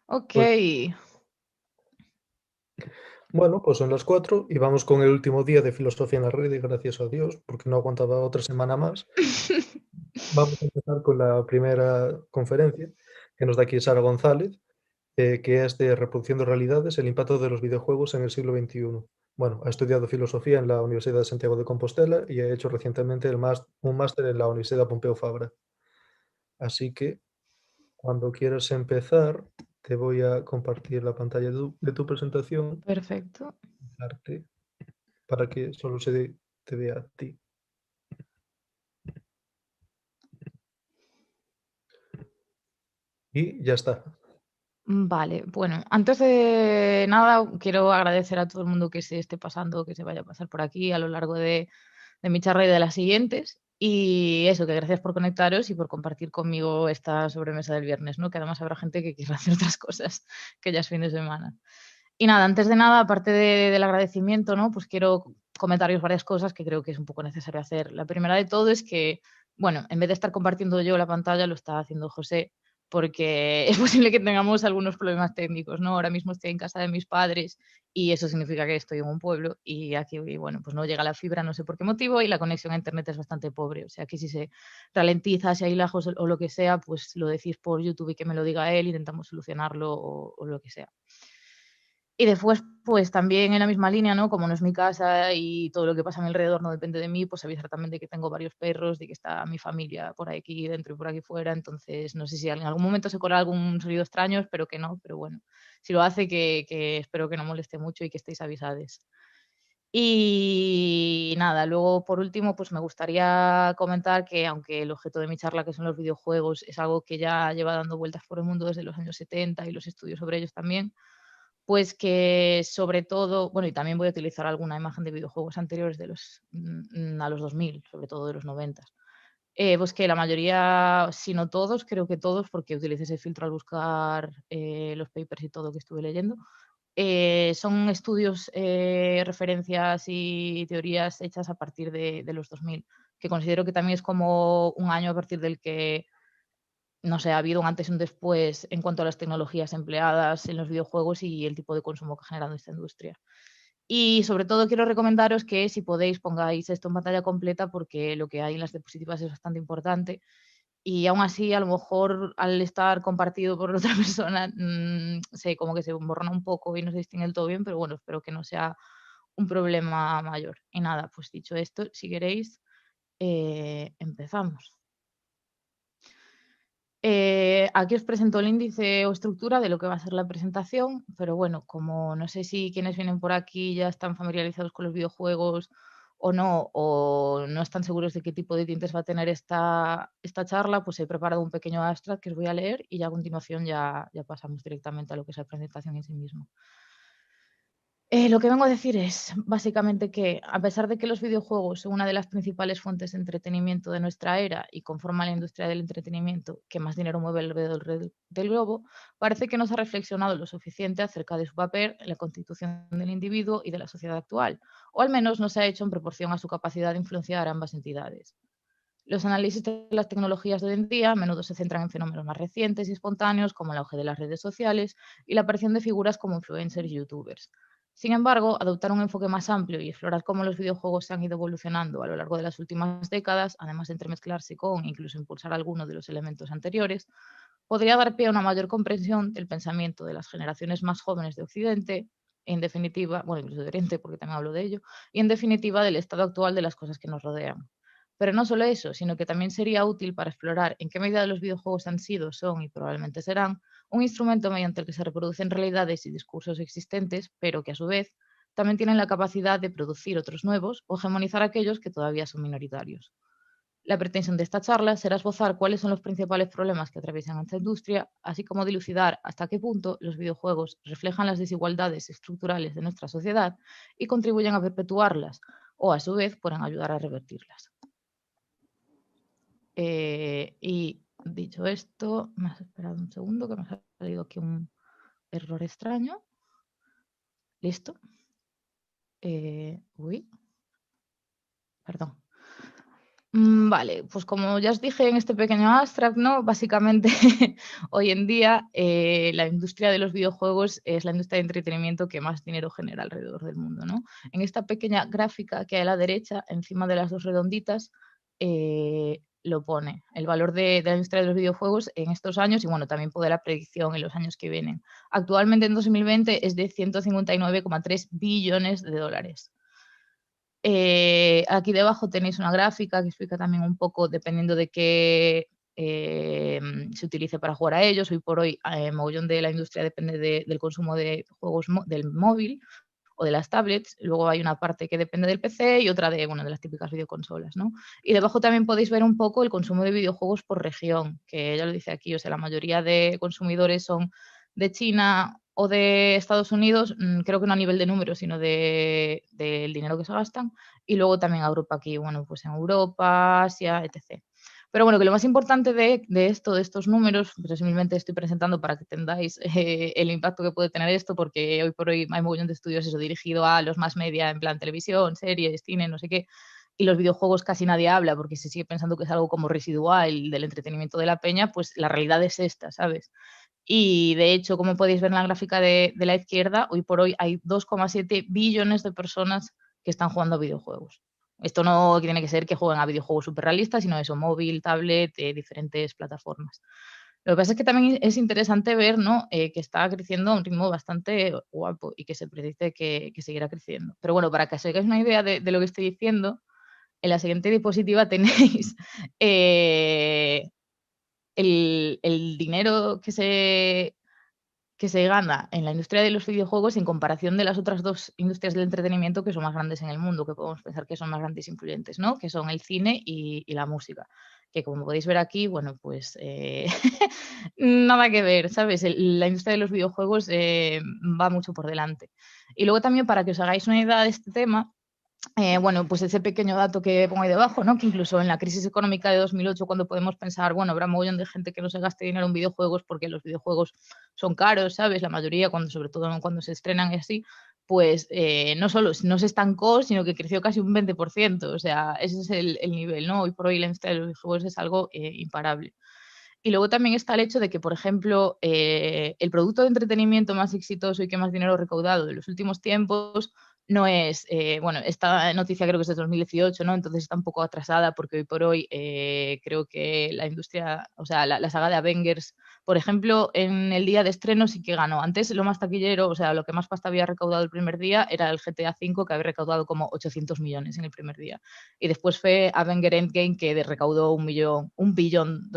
Ok, Pues bueno, pues son las 4 y vamos con el último día de filosofía en la red, y gracias a Dios, porque no aguantaba otra semana más. Vamos a empezar con la primera conferencia que nos da aquí Sara González, que es de reproducción de realidades, el impacto de los videojuegos en el siglo XXI. Bueno, ha estudiado filosofía en la Universidad de Santiago de Compostela y ha hecho recientemente un máster en la Universidad Pompeu Fabra. Así que cuando quieras empezar, te voy a compartir la pantalla de tu presentación, perfecto. dejarte para que solo te vea a ti. Y ya está. Vale, bueno, antes de nada quiero agradecer a todo el mundo que se esté pasando, que se vaya a pasar por aquí a lo largo de mi charla y de las siguientes. Y eso, que gracias por conectaros y por compartir conmigo esta sobremesa del viernes, ¿no? Que además habrá gente que quiera hacer otras cosas que ya es fin de semana. Y nada, antes de nada, aparte del agradecimiento, ¿no? Pues quiero comentaros varias cosas que creo que es un poco necesario hacer. La primera de todo es que, bueno, en vez de estar compartiendo yo la pantalla, lo está haciendo José, porque es posible que tengamos algunos problemas técnicos, ¿no? Ahora mismo estoy en casa de mis padres y eso significa que estoy en un pueblo y aquí, bueno, pues no llega la fibra, no sé por qué motivo, y la conexión a internet es bastante pobre. O sea que si se ralentiza, si hay lejos o lo que sea, pues lo decís por YouTube y que me lo diga él, intentamos solucionarlo o lo que sea. Y después, pues también en la misma línea, ¿no? Como no es mi casa y todo lo que pasa a mi alrededor no depende de mí, pues avisar también de que tengo varios perros, de que está mi familia por aquí dentro y por aquí fuera. Entonces, no sé si en algún momento se corra algún sonido extraño, espero que no, pero bueno, si lo hace, que espero que no moleste mucho y que estéis avisades. Y nada, luego por último, pues me gustaría comentar que aunque el objeto de mi charla, que son los videojuegos, es algo que ya lleva dando vueltas por el mundo desde los años 70 y los estudios sobre ellos también, pues que sobre todo, bueno, y también voy a utilizar alguna imagen de videojuegos anteriores a los 2000, sobre todo de los 90. Pues que la mayoría, si no todos, creo que todos, porque utilicé ese filtro al buscar los papers y todo que estuve leyendo, son estudios, referencias y teorías hechas a partir de los 2000, que considero que también es como un año a partir del que, no sé, ha habido un antes y un después en cuanto a las tecnologías empleadas en los videojuegos y el tipo de consumo que ha generado esta industria. Y sobre todo quiero recomendaros que si podéis pongáis esto en pantalla completa porque lo que hay en las diapositivas es bastante importante y aún así a lo mejor al estar compartido por otra persona, sé, como que se borra un poco y no se distingue del todo bien, pero bueno, espero que no sea un problema mayor. Y nada, pues dicho esto, si queréis, empezamos. Aquí os presento el índice o estructura de lo que va a ser la presentación, pero bueno, como no sé si quienes vienen por aquí ya están familiarizados con los videojuegos o no están seguros de qué tipo de tintes va a tener esta charla, pues he preparado un pequeño abstract que os voy a leer y ya a continuación ya pasamos directamente a lo que es la presentación en sí mismo. Lo que vengo a decir es básicamente que, a pesar de que los videojuegos son una de las principales fuentes de entretenimiento de nuestra era y conforman la industria del entretenimiento que más dinero mueve alrededor del globo, parece que no se ha reflexionado lo suficiente acerca de su papel en la constitución del individuo y de la sociedad actual, o al menos no se ha hecho en proporción a su capacidad de influenciar a ambas entidades. Los análisis de las tecnologías de hoy en día a menudo se centran en fenómenos más recientes y espontáneos, como el auge de las redes sociales y la aparición de figuras como influencers y youtubers. Sin embargo, adoptar un enfoque más amplio y explorar cómo los videojuegos se han ido evolucionando a lo largo de las últimas décadas, además de entremezclarse con e incluso impulsar algunos de los elementos anteriores, podría dar pie a una mayor comprensión del pensamiento de las generaciones más jóvenes de Occidente, en definitiva, bueno, incluso de Oriente, porque también hablo de ello, y en definitiva del estado actual de las cosas que nos rodean. Pero no solo eso, sino que también sería útil para explorar en qué medida los videojuegos han sido, son y probablemente serán un instrumento mediante el que se reproducen realidades y discursos existentes, pero que a su vez también tienen la capacidad de producir otros nuevos o hegemonizar aquellos que todavía son minoritarios. La pretensión de esta charla será esbozar cuáles son los principales problemas que atraviesan esta industria, así como dilucidar hasta qué punto los videojuegos reflejan las desigualdades estructurales de nuestra sociedad y contribuyen a perpetuarlas, o a su vez pueden ayudar a revertirlas. Y dicho esto, me has esperado un segundo que me ha salido aquí un error extraño. Listo. Uy, perdón. Vale, pues como ya os dije en este pequeño abstract, ¿no? Básicamente hoy en día la industria de los videojuegos es la industria de entretenimiento que más dinero genera alrededor del mundo, ¿no? En esta pequeña gráfica que hay a la derecha, encima de las dos redonditas, lo pone el valor de la industria de los videojuegos en estos años y bueno, también puede la predicción en los años que vienen. Actualmente en 2020 es de 159,3 billones de dólares. Aquí debajo tenéis una gráfica que explica también un poco, dependiendo de qué se utilice para jugar a ellos. Hoy por hoy, mogollón de la industria depende del consumo de juegos del móvil o de las tablets. Luego hay una parte que depende del PC y otra de, bueno, de las típicas videoconsolas, ¿no? Y debajo también podéis ver un poco el consumo de videojuegos por región, que ya lo dice aquí, o sea, la mayoría de consumidores son de China o de Estados Unidos, creo que no a nivel de números, sino del dinero que se gastan, y luego también a Europa aquí, bueno, pues en Europa, Asia, etc. Pero bueno, que lo más importante de esto, de estos números, presumiblemente estoy presentando para que entendáis el impacto que puede tener esto, porque hoy por hoy hay un montón de estudios eso dirigido a los más media, en plan televisión, series, cine, no sé qué, y los videojuegos casi nadie habla porque se sigue pensando que es algo como residual del entretenimiento de la peña, pues la realidad es esta, ¿sabes? Y de hecho, como podéis ver en la gráfica de la izquierda, hoy por hoy hay 2,7 billones de personas que están jugando a videojuegos. Esto no tiene que ser que jueguen a videojuegos súper realistas, sino eso, móvil, tablet, diferentes plataformas. Lo que pasa es que también es interesante ver, ¿no? Que está creciendo a un ritmo bastante guapo y que se predice que seguirá creciendo. Pero bueno, para que os hagáis una idea de lo que estoy diciendo, en la siguiente diapositiva tenéis el dinero que se gana en la industria de los videojuegos en comparación de las otras dos industrias del entretenimiento que son más grandes en el mundo, que podemos pensar que son más grandes e influyentes, ¿no? Que son el cine y la música. Que como podéis ver aquí, bueno, pues nada que ver, ¿sabes? La industria de los videojuegos va mucho por delante. Y luego también para que os hagáis una idea de este tema, bueno, pues ese pequeño dato que pongo ahí debajo, ¿no? Que incluso en la crisis económica de 2008, cuando podemos pensar, bueno, habrá un montón de gente que no se gaste dinero en videojuegos porque los videojuegos son caros, ¿sabes? La mayoría, sobre todo cuando se estrenan y así, pues no solo no se estancó, sino que creció casi un 20%. O sea, ese es el nivel, ¿no? Hoy por hoy la industria de los videojuegos es algo imparable. Y luego también está el hecho de que, por ejemplo, el producto de entretenimiento más exitoso y que más dinero recaudado de los últimos tiempos no es, bueno, esta noticia creo que es de 2018, ¿no? Entonces está un poco atrasada porque hoy por hoy creo que la industria, o sea, la saga de Avengers, por ejemplo, en el día de estreno sí que ganó. Antes lo más taquillero, o sea, lo que más pasta había recaudado el primer día era el GTA V, que había recaudado como 800 millones en el primer día. Y después fue Avenger Endgame, que recaudó 1,2 billion,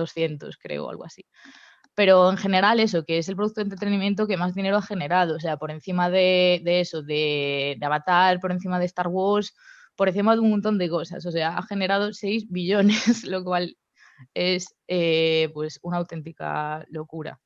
creo, algo así. Pero en general eso, que es el producto de entretenimiento que más dinero ha generado, o sea, por encima de eso, de Avatar, por encima de Star Wars, por encima de un montón de cosas, o sea, ha generado 6 billones, lo cual es pues una auténtica locura.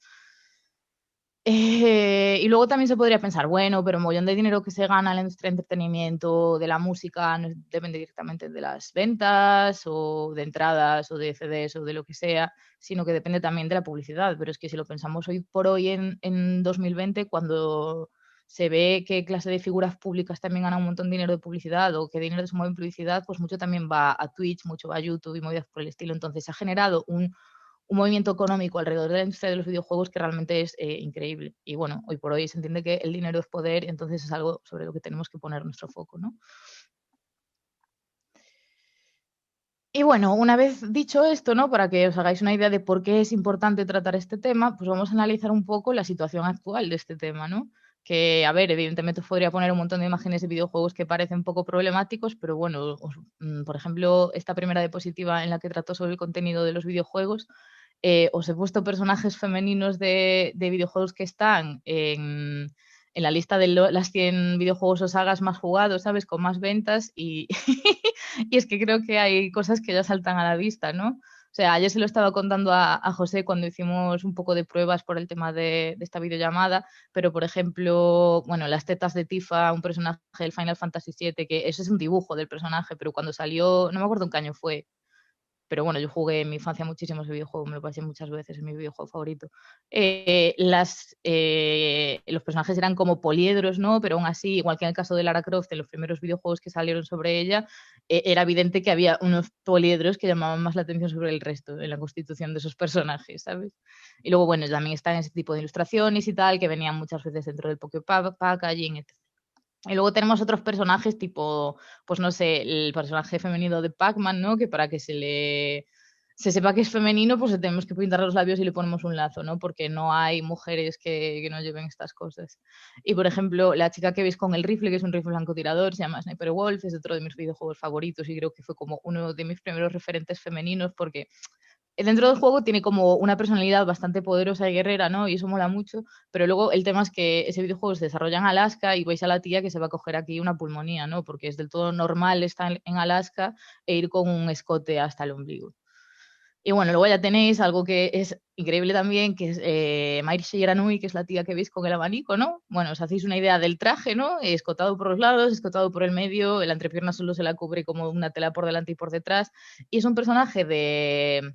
Y luego también se podría pensar, bueno, pero un montón de dinero que se gana en la industria de entretenimiento, de la música, no depende directamente de las ventas o de entradas o de CDs o de lo que sea, sino que depende también de la publicidad. Pero es que si lo pensamos hoy por hoy en 2020, cuando se ve qué clase de figuras públicas también ganan un montón de dinero de publicidad o qué dinero se mueve en publicidad, pues mucho también va a Twitch, mucho va a YouTube y movidas por el estilo. Entonces se ha generado un movimiento económico alrededor de la industria de los videojuegos que realmente es increíble. Y bueno, hoy por hoy se entiende que el dinero es poder, entonces es algo sobre lo que tenemos que poner nuestro foco, ¿no? Y bueno, una vez dicho esto, ¿no? Para que os hagáis una idea de por qué es importante tratar este tema, pues vamos a analizar un poco la situación actual de este tema, ¿no? Que, a ver, evidentemente os podría poner un montón de imágenes de videojuegos que parecen poco problemáticos, pero bueno, por ejemplo, esta primera diapositiva en la que trato sobre el contenido de los videojuegos, os he puesto personajes femeninos de videojuegos que están en la lista de las 100 videojuegos o sagas más jugados, ¿sabes? Con más ventas y, y es que creo que hay cosas que ya saltan a la vista, ¿no? O sea, ayer se lo estaba contando a José cuando hicimos un poco de pruebas por el tema de esta videollamada, pero por ejemplo, bueno, las tetas de Tifa, un personaje del Final Fantasy VII, que eso es un dibujo del personaje, pero cuando salió, no me acuerdo en qué año fue, pero bueno, yo jugué en mi infancia muchísimo ese videojuego, me lo pasé muchas veces, es mi videojuego favorito. Los personajes eran como poliedros, ¿no? Pero aún así, igual que en el caso de Lara Croft, en los primeros videojuegos que salieron sobre ella, era evidente que había unos poliedros que llamaban más la atención sobre el resto en la constitución de esos personajes, ¿sabes? Y luego, bueno, también están ese tipo de ilustraciones y tal, que venían muchas veces dentro del Poké Packaging, etc. Y luego tenemos otros personajes tipo, pues no sé, el personaje femenino de Pac-Man, ¿no? Que para que se sepa que es femenino, pues le tenemos que pintar los labios y le ponemos un lazo, ¿no? Porque no hay mujeres que no lleven estas cosas. Y por ejemplo, la chica que veis con el rifle, que es un rifle francotirador, se llama Sniper Wolf, es otro de mis videojuegos favoritos y creo que fue como uno de mis primeros referentes femeninos porque dentro del juego tiene como una personalidad bastante poderosa y guerrera, ¿no? Y eso mola mucho, pero luego el tema es que ese videojuego se desarrolla en Alaska y vais a la tía que se va a coger aquí una pulmonía, ¿no? Porque es del todo normal estar en Alaska e ir con un escote hasta el ombligo. Y bueno, luego ya tenéis algo que es increíble también, que es Mairi Shiranui, que es la tía que veis con el abanico, ¿no? Bueno, os hacéis una idea del traje, ¿no? Escotado por los lados, escotado por el medio, la entrepierna solo se la cubre como una tela por delante y por detrás. Y es un personaje de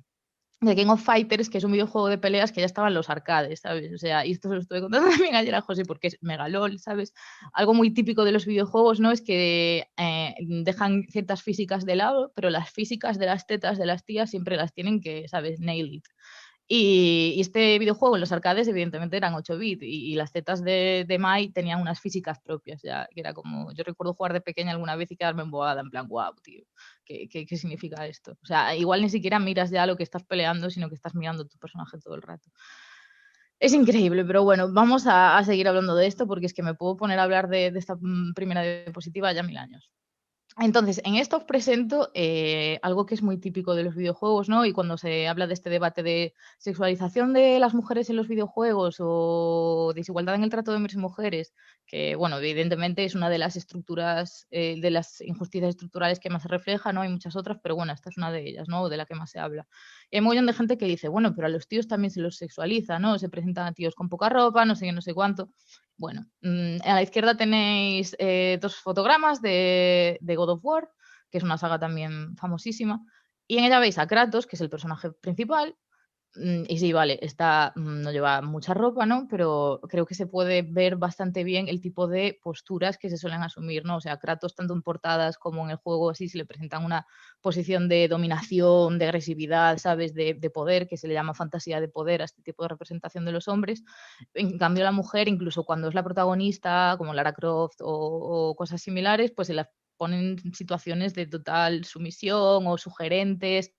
King of Fighters, que es un videojuego de peleas que ya estaba en los arcades, ¿sabes? O sea, y esto se lo estuve contando también ayer a José porque es megalol, ¿sabes? Algo muy típico de los videojuegos, ¿no? Es que dejan ciertas físicas de lado, pero las físicas de las tetas de las tías siempre las tienen que, ¿sabes? Nail it. Y este videojuego en los arcades evidentemente eran 8 bits y las tetas de Mai tenían unas físicas propias, ya, que era como, yo recuerdo jugar de pequeña alguna vez y quedarme embobada, en plan, wow, tío, ¿qué significa esto? O sea, igual ni siquiera miras ya lo que estás peleando, sino que estás mirando tu personaje todo el rato. Es increíble, pero bueno, vamos a seguir hablando de esto porque es que me puedo poner a hablar de esta primera diapositiva ya 1000 años. Entonces, en esto os presento algo que es muy típico de los videojuegos, ¿no? Y cuando se habla de este debate de sexualización de las mujeres en los videojuegos o desigualdad en el trato de hombres y mujeres, que, bueno, evidentemente es una de las estructuras, de las injusticias estructurales que más se refleja, ¿no? Hay muchas otras, pero bueno, esta es una de ellas, ¿no? De la que más se habla. Y hay un montón de gente que dice, bueno, pero a los tíos también se los sexualiza, ¿no? Se presentan a tíos con poca ropa, no sé qué, no sé cuánto. Bueno, a la izquierda tenéis dos fotogramas de God of War, que es una saga también famosísima, y en ella veis a Kratos, que es el personaje principal, y sí, vale, no lleva mucha ropa, ¿no? Pero creo que se puede ver bastante bien el tipo de posturas que se suelen asumir, ¿no? O sea, Kratos, tanto en portadas como en el juego, así se le presentan una posición de dominación, de agresividad, ¿sabes? De poder, que se le llama fantasía de poder a este tipo de representación de los hombres. En cambio, la mujer, incluso cuando es la protagonista, como Lara Croft o cosas similares, pues se la ponen en situaciones de total sumisión o sugerentes,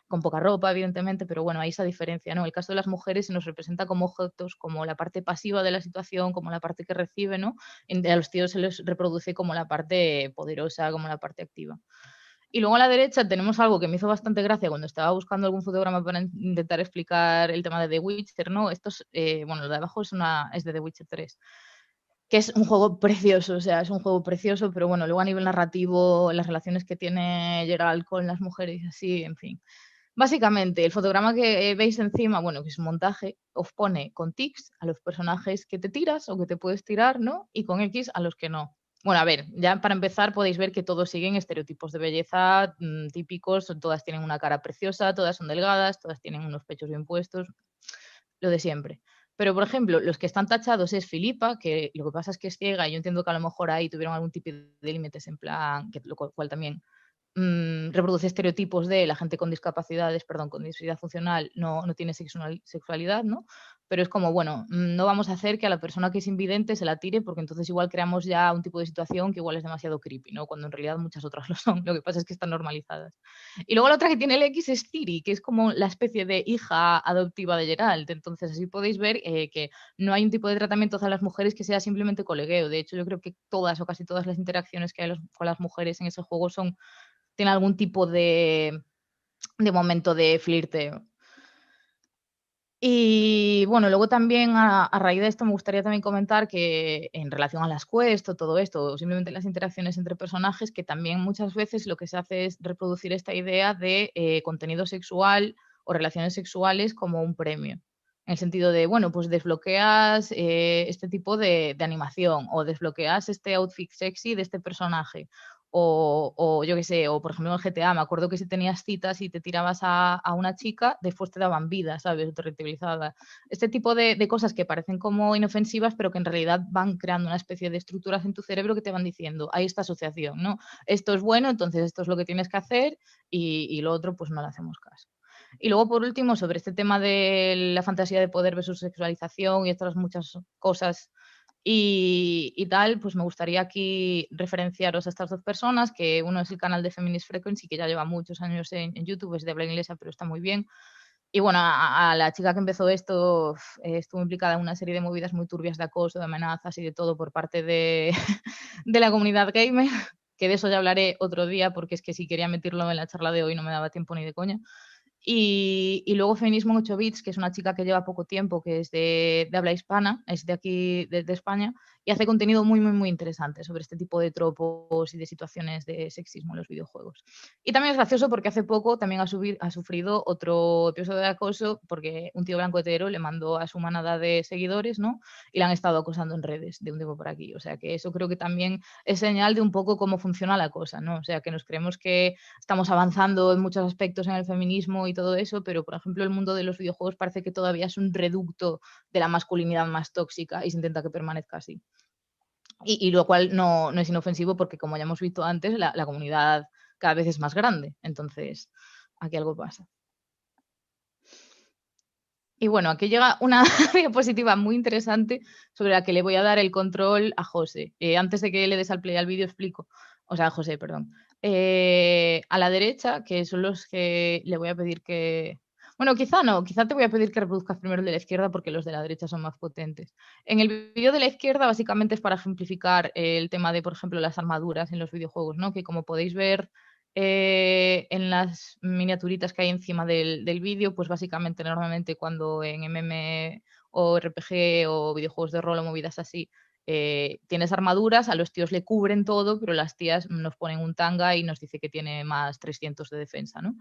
con poca ropa, evidentemente, pero bueno, hay esa diferencia, ¿no? El caso de las mujeres se nos representa como objetos, como la parte pasiva de la situación, como la parte que recibe, ¿no? A los tíos se les reproduce como la parte poderosa, como la parte activa. Y luego a la derecha tenemos algo que me hizo bastante gracia cuando estaba buscando algún fotograma para intentar explicar el tema de The Witcher, ¿no? Bueno, lo de abajo es de The Witcher 3, que es un juego precioso, o sea, es un juego precioso, pero bueno, luego a nivel narrativo, las relaciones que tiene Geralt con las mujeres y así, en fin. Básicamente, el fotograma que veis encima, bueno, que es un montaje, os pone con tics a los personajes que te tiras o que te puedes tirar, ¿no? Y con X a los que no. Bueno, a ver, ya para empezar podéis ver que todos siguen estereotipos de belleza típicos, todas tienen una cara preciosa, todas son delgadas, todas tienen unos pechos bien puestos, lo de siempre. Pero, por ejemplo, los que están tachados es Filipa, que lo que pasa es que es ciega y yo entiendo que a lo mejor ahí tuvieron algún tipo de límites en plan, que lo cual también reproduce estereotipos de la gente con discapacidades, perdón, con diversidad funcional no tiene sexualidad, ¿no? Pero es como, bueno, no vamos a hacer que a la persona que es invidente se la tire porque entonces igual creamos ya un tipo de situación que igual es demasiado creepy, ¿no? Cuando en realidad muchas otras lo son. Lo que pasa es que están normalizadas. Y luego la otra que tiene el X es Ciri, que es como la especie de hija adoptiva de Geralt. Entonces así podéis ver que no hay un tipo de tratamiento hacia las mujeres que sea simplemente colegueo. De hecho, yo creo que todas o casi todas las interacciones que hay con las mujeres en ese juego tienen algún tipo de momento de flirteo. Y bueno, luego también a raíz de esto me gustaría también comentar que en relación a las quests o todo esto, o simplemente las interacciones entre personajes, que también muchas veces lo que se hace es reproducir esta idea de contenido sexual o relaciones sexuales como un premio. En el sentido de, bueno, pues desbloqueas este tipo de animación o desbloqueas este outfit sexy de este personaje o yo qué sé, o por ejemplo en el GTA, me acuerdo que si tenías citas y te tirabas a una chica, después te daban vida, ¿sabes? O te reutilizaba. Este tipo de cosas que parecen como inofensivas, pero que en realidad van creando una especie de estructuras en tu cerebro que te van diciendo, hay esta asociación, ¿no? Esto es bueno, entonces esto es lo que tienes que hacer y lo otro pues no le hacemos caso. Y luego, por último, sobre este tema de la fantasía de poder versus sexualización y otras muchas cosas y tal, pues me gustaría aquí referenciaros a estas dos personas, que uno es el canal de Feminist Frequency, que ya lleva muchos años en YouTube, es de habla inglesa, pero está muy bien. Y bueno, a la chica que empezó esto estuvo implicada en una serie de movidas muy turbias de acoso, de amenazas y de todo por parte de, de la comunidad gamer, que de eso ya hablaré otro día, porque es que si quería meterlo en la charla de hoy no me daba tiempo ni de coña. Y luego Feminismo en 8 bits, que es una chica que lleva poco tiempo, que es de habla hispana, es de aquí, de España, y hace contenido muy, muy, muy interesante sobre este tipo de tropos y de situaciones de sexismo en los videojuegos. Y también es gracioso porque hace poco también ha sufrido otro episodio de acoso porque un tío blanco hetero le mandó a su manada de seguidores, ¿no? Y la han estado acosando en redes de un tiempo por aquí. O sea que eso creo que también es señal de un poco cómo funciona la cosa, ¿no? O sea que nos creemos que estamos avanzando en muchos aspectos en el feminismo y todo eso, pero por ejemplo el mundo de los videojuegos parece que todavía es un reducto de la masculinidad más tóxica y se intenta que permanezca así. Y lo cual no es inofensivo porque, como ya hemos visto antes, la comunidad cada vez es más grande. Entonces, aquí algo pasa. Y bueno, aquí llega una diapositiva muy interesante sobre la que le voy a dar el control a José. Antes de que le des al play al vídeo explico, o sea, a José, perdón. A la derecha, que son los que le voy a pedir que... Bueno, quizá no, quizá te voy a pedir que reproduzcas primero el de la izquierda porque los de la derecha son más potentes. En el vídeo de la izquierda básicamente es para ejemplificar el tema de, por ejemplo, las armaduras en los videojuegos, ¿no? Que como podéis ver en las miniaturitas que hay encima del vídeo, pues básicamente normalmente cuando en MM o RPG o videojuegos de rol o movidas así, tienes armaduras, a los tíos le cubren todo, pero las tías nos ponen un tanga y nos dice que tiene más 300 de defensa, ¿no?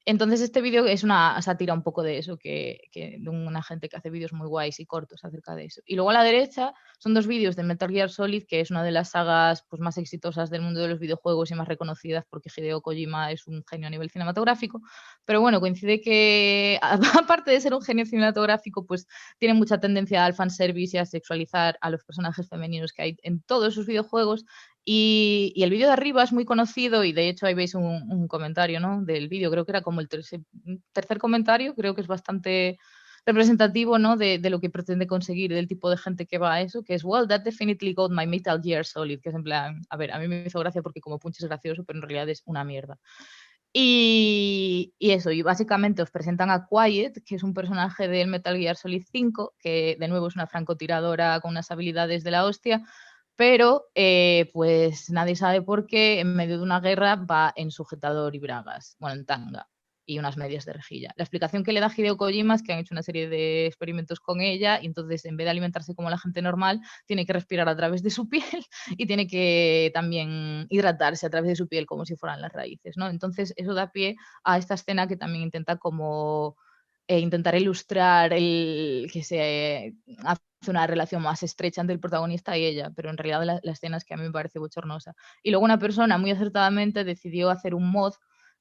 Entonces este vídeo es una sátira un poco de eso, de una gente que hace vídeos muy guays y cortos acerca de eso. Y luego a la derecha son dos vídeos de Metal Gear Solid, que es una de las sagas pues, más exitosas del mundo de los videojuegos y más reconocidas porque Hideo Kojima es un genio a nivel cinematográfico. Pero bueno, coincide que aparte de ser un genio cinematográfico, pues tiene mucha tendencia al fanservice y a sexualizar a los personajes femeninos que hay en todos sus videojuegos. Y el vídeo de arriba es muy conocido y de hecho ahí veis un comentario, ¿no? Del vídeo, creo que era como el tercer comentario, creo que es bastante representativo, ¿no? De lo que pretende conseguir, del tipo de gente que va a eso, que es, well, that definitely got my Metal Gear Solid, que es en plan, a ver, a mí me hizo gracia porque como Punch es gracioso, pero en realidad es una mierda. Y eso, y básicamente os presentan a Quiet, que es un personaje del Metal Gear Solid 5, que de nuevo es una francotiradora con unas habilidades de la hostia, pero pues nadie sabe por qué en medio de una guerra va en sujetador y bragas, bueno, en tanga y unas medias de rejilla. La explicación que le da Hideo Kojima es que han hecho una serie de experimentos con ella y entonces en vez de alimentarse como la gente normal, tiene que respirar a través de su piel y tiene que también hidratarse a través de su piel como si fueran las raíces, ¿no? Entonces eso da pie a esta escena que también intenta como intentar ilustrar el que se hace una relación más estrecha entre el protagonista y ella, pero en realidad la escena es que a mí me parece bochornosa. Y luego una persona muy acertadamente decidió hacer un mod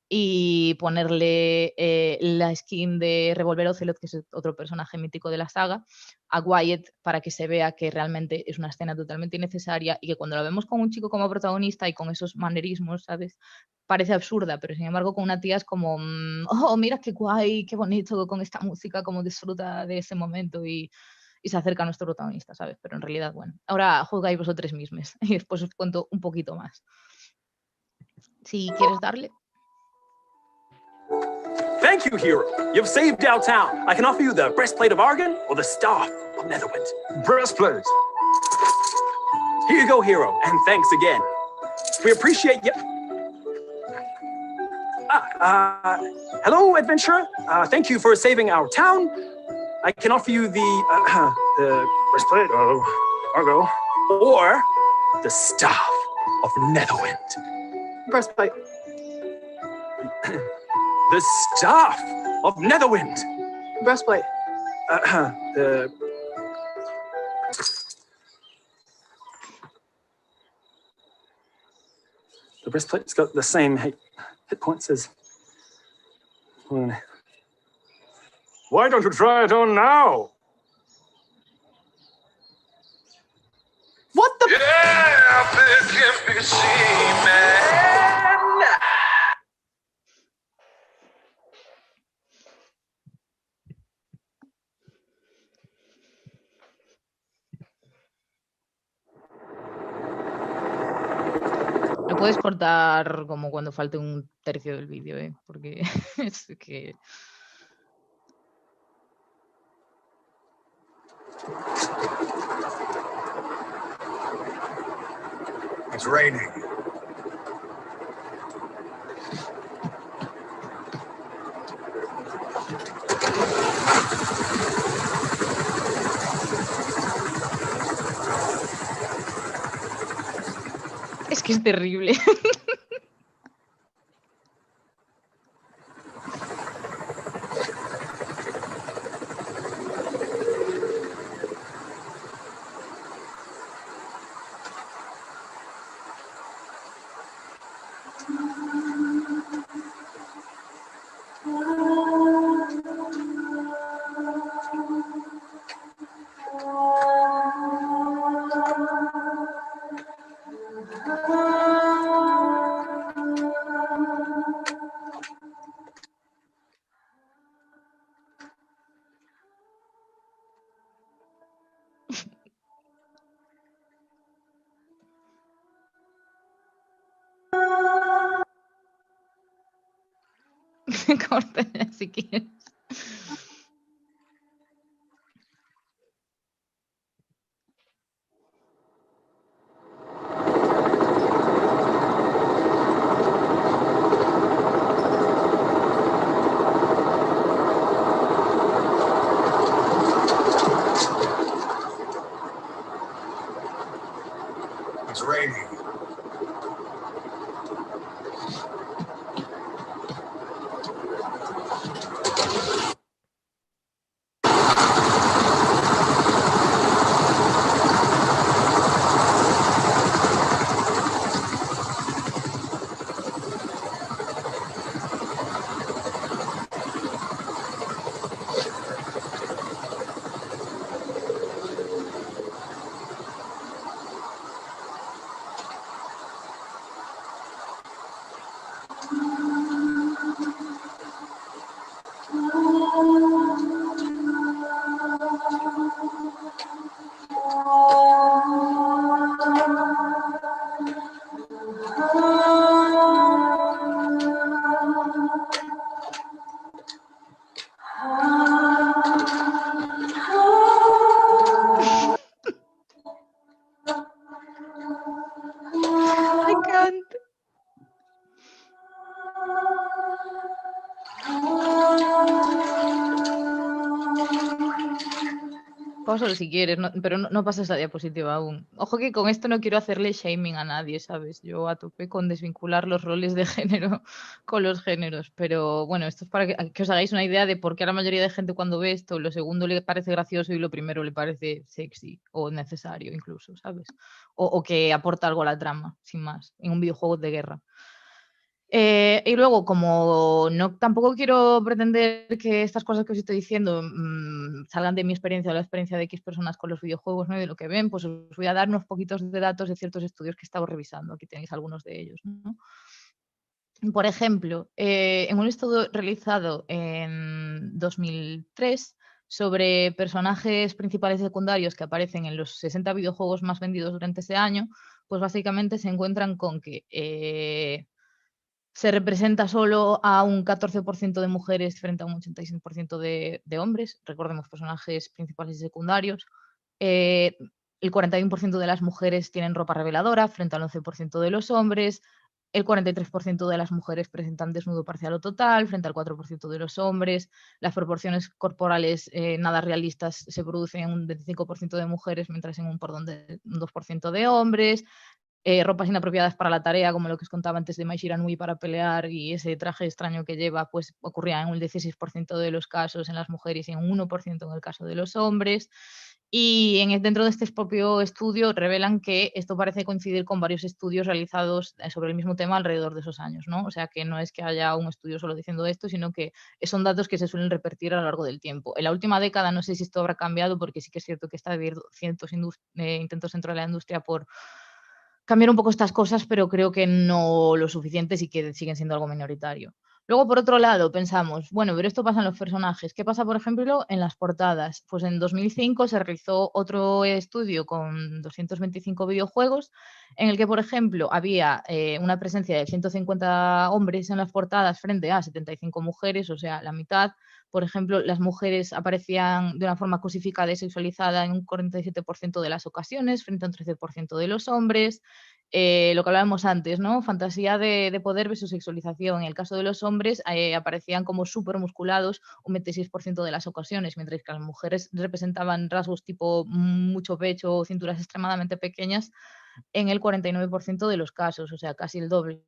y ponerle la skin de Revolver Ocelot, que es otro personaje mítico de la saga, a Wyatt para que se vea que realmente es una escena totalmente innecesaria y que cuando la vemos con un chico como protagonista y con esos manerismos, ¿sabes? Parece absurda, pero sin embargo con una tía es como, oh, mira qué guay, qué bonito con esta música, como disfruta de ese momento y se acerca a nuestro protagonista, ¿sabes? Pero en realidad, bueno, ahora jugáis vosotros mismos y después os cuento un poquito más. Si quieres darle. Thank you, hero. You've saved our town. I can offer you the breastplate of Argon or the staff of Netherwind. Breastplate. Here you go, hero, and thanks again. We appreciate you. Hello, adventurer. Thank you for saving our town. I can offer you the Breastplate of Argo. or the staff of Netherwind. Breastplate. The staff of Netherwind. Breastplate. The The breastplate's got the same hit points as... Why don't you try it on now? What the? Yeah, this can be seen, man. Lo puedes cortar como cuando falte un tercio del vídeo, porque es que... It's raining. Es que es terrible. Córtala si quieres. It's raining. I can't. Pausalo si quieres, pero no pases la diapositiva aún. Ojo que con esto no quiero hacerle shaming a nadie, ¿sabes? Yo a tope con desvincular los roles de género con los géneros. Pero bueno, esto es para que os hagáis una idea de por qué a la mayoría de gente cuando ve esto, lo segundo le parece gracioso y lo primero le parece sexy o necesario incluso, ¿sabes? O que aporta algo a la trama, sin más, en un videojuego de guerra. Y luego, como no tampoco quiero pretender que estas cosas que os estoy diciendo salgan de mi experiencia o la experiencia de X personas con los videojuegos, ¿no? Y de lo que ven, pues os voy a dar unos poquitos de datos de ciertos estudios que he estado revisando. Aquí tenéis algunos de ellos, ¿no? Por ejemplo, en un estudio realizado en 2003 sobre personajes principales y secundarios que aparecen en los 60 videojuegos más vendidos durante ese año, pues básicamente se encuentran con que se representa solo a un 14% de mujeres frente a un 86% de hombres. Recordemos personajes principales y secundarios. El 41% de las mujeres tienen ropa reveladora frente al 11% de los hombres. El 43% de las mujeres presentan desnudo parcial o total frente al 4% de los hombres. Las proporciones corporales nada realistas se producen en un 25% de mujeres, mientras en un 2% de hombres. Ropas inapropiadas para la tarea, como lo que os contaba antes de Mai Shiranui para pelear, y ese traje extraño que lleva, pues ocurría en un 16% de los casos en las mujeres y en un 1% en el caso de los hombres. Y dentro de este propio estudio revelan que esto parece coincidir con varios estudios realizados sobre el mismo tema alrededor de esos años, ¿no? O sea, que no es que haya un estudio solo diciendo esto, sino que son datos que se suelen repetir a lo largo del tiempo. En la última década no sé si esto habrá cambiado, porque sí que es cierto que está habiendo cientos intentos dentro de la industria por cambiar un poco estas cosas, pero creo que no lo suficiente y que siguen siendo algo minoritario. Luego, por otro lado, pensamos, bueno, pero esto pasa en los personajes. ¿Qué pasa, por ejemplo, en las portadas? Pues en 2005 se realizó otro estudio con 225 videojuegos en el que, por ejemplo, había una presencia de 150 hombres en las portadas frente a 75 mujeres, o sea, la mitad. Por ejemplo, las mujeres aparecían de una forma cosificada y sexualizada en un 47% de las ocasiones frente a un 13% de los hombres. Lo que hablábamos antes, ¿no? Fantasía de poder versus sexualización. En el caso de los hombres aparecían como súper musculados un 26% de las ocasiones, mientras que las mujeres representaban rasgos tipo mucho pecho o cinturas extremadamente pequeñas en el 49% de los casos, o sea, casi el doble.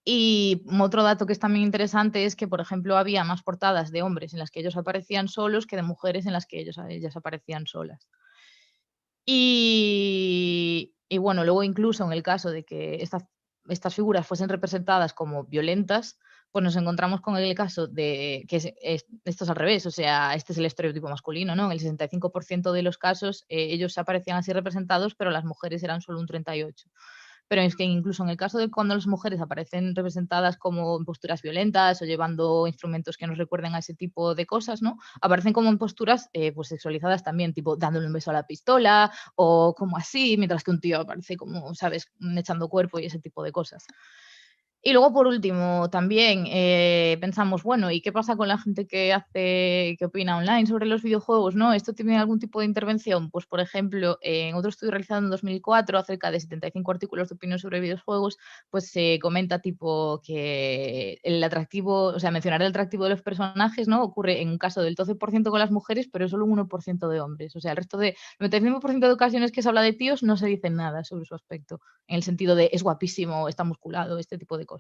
Y otro dato que es también interesante es que, por ejemplo, había más portadas de hombres en las que ellos aparecían solos que de mujeres en las que ellas aparecían solas. Y bueno, luego incluso en el caso de que estas figuras fuesen representadas como violentas, pues nos encontramos con el caso de que esto es al revés, o sea, este es el estereotipo masculino, ¿no? En el 65% de los casos ellos aparecían así representados, pero las mujeres eran solo un 38%. Pero es que incluso en el caso de cuando las mujeres aparecen representadas como en posturas violentas o llevando instrumentos que nos recuerden a ese tipo de cosas, ¿no? Aparecen como en posturas pues sexualizadas también, tipo dándole un beso a la pistola o como así, mientras que un tío aparece como, ¿sabes?, echando cuerpo y ese tipo de cosas. Y luego, por último, también pensamos, bueno, ¿y qué pasa con la gente que opina online sobre los videojuegos? ¿No? ¿Esto tiene algún tipo de intervención? Pues, por ejemplo, en otro estudio realizado en 2004, acerca de 75 artículos de opinión sobre videojuegos, pues se comenta tipo que el atractivo, o sea, mencionar el atractivo de los personajes, ¿no? Ocurre en un caso del 12% con las mujeres, pero solo un 1% de hombres. O sea, el resto de 95% de ocasiones que se habla de tíos no se dice nada sobre su aspecto, en el sentido de es guapísimo, está musculado, este tipo de cosas.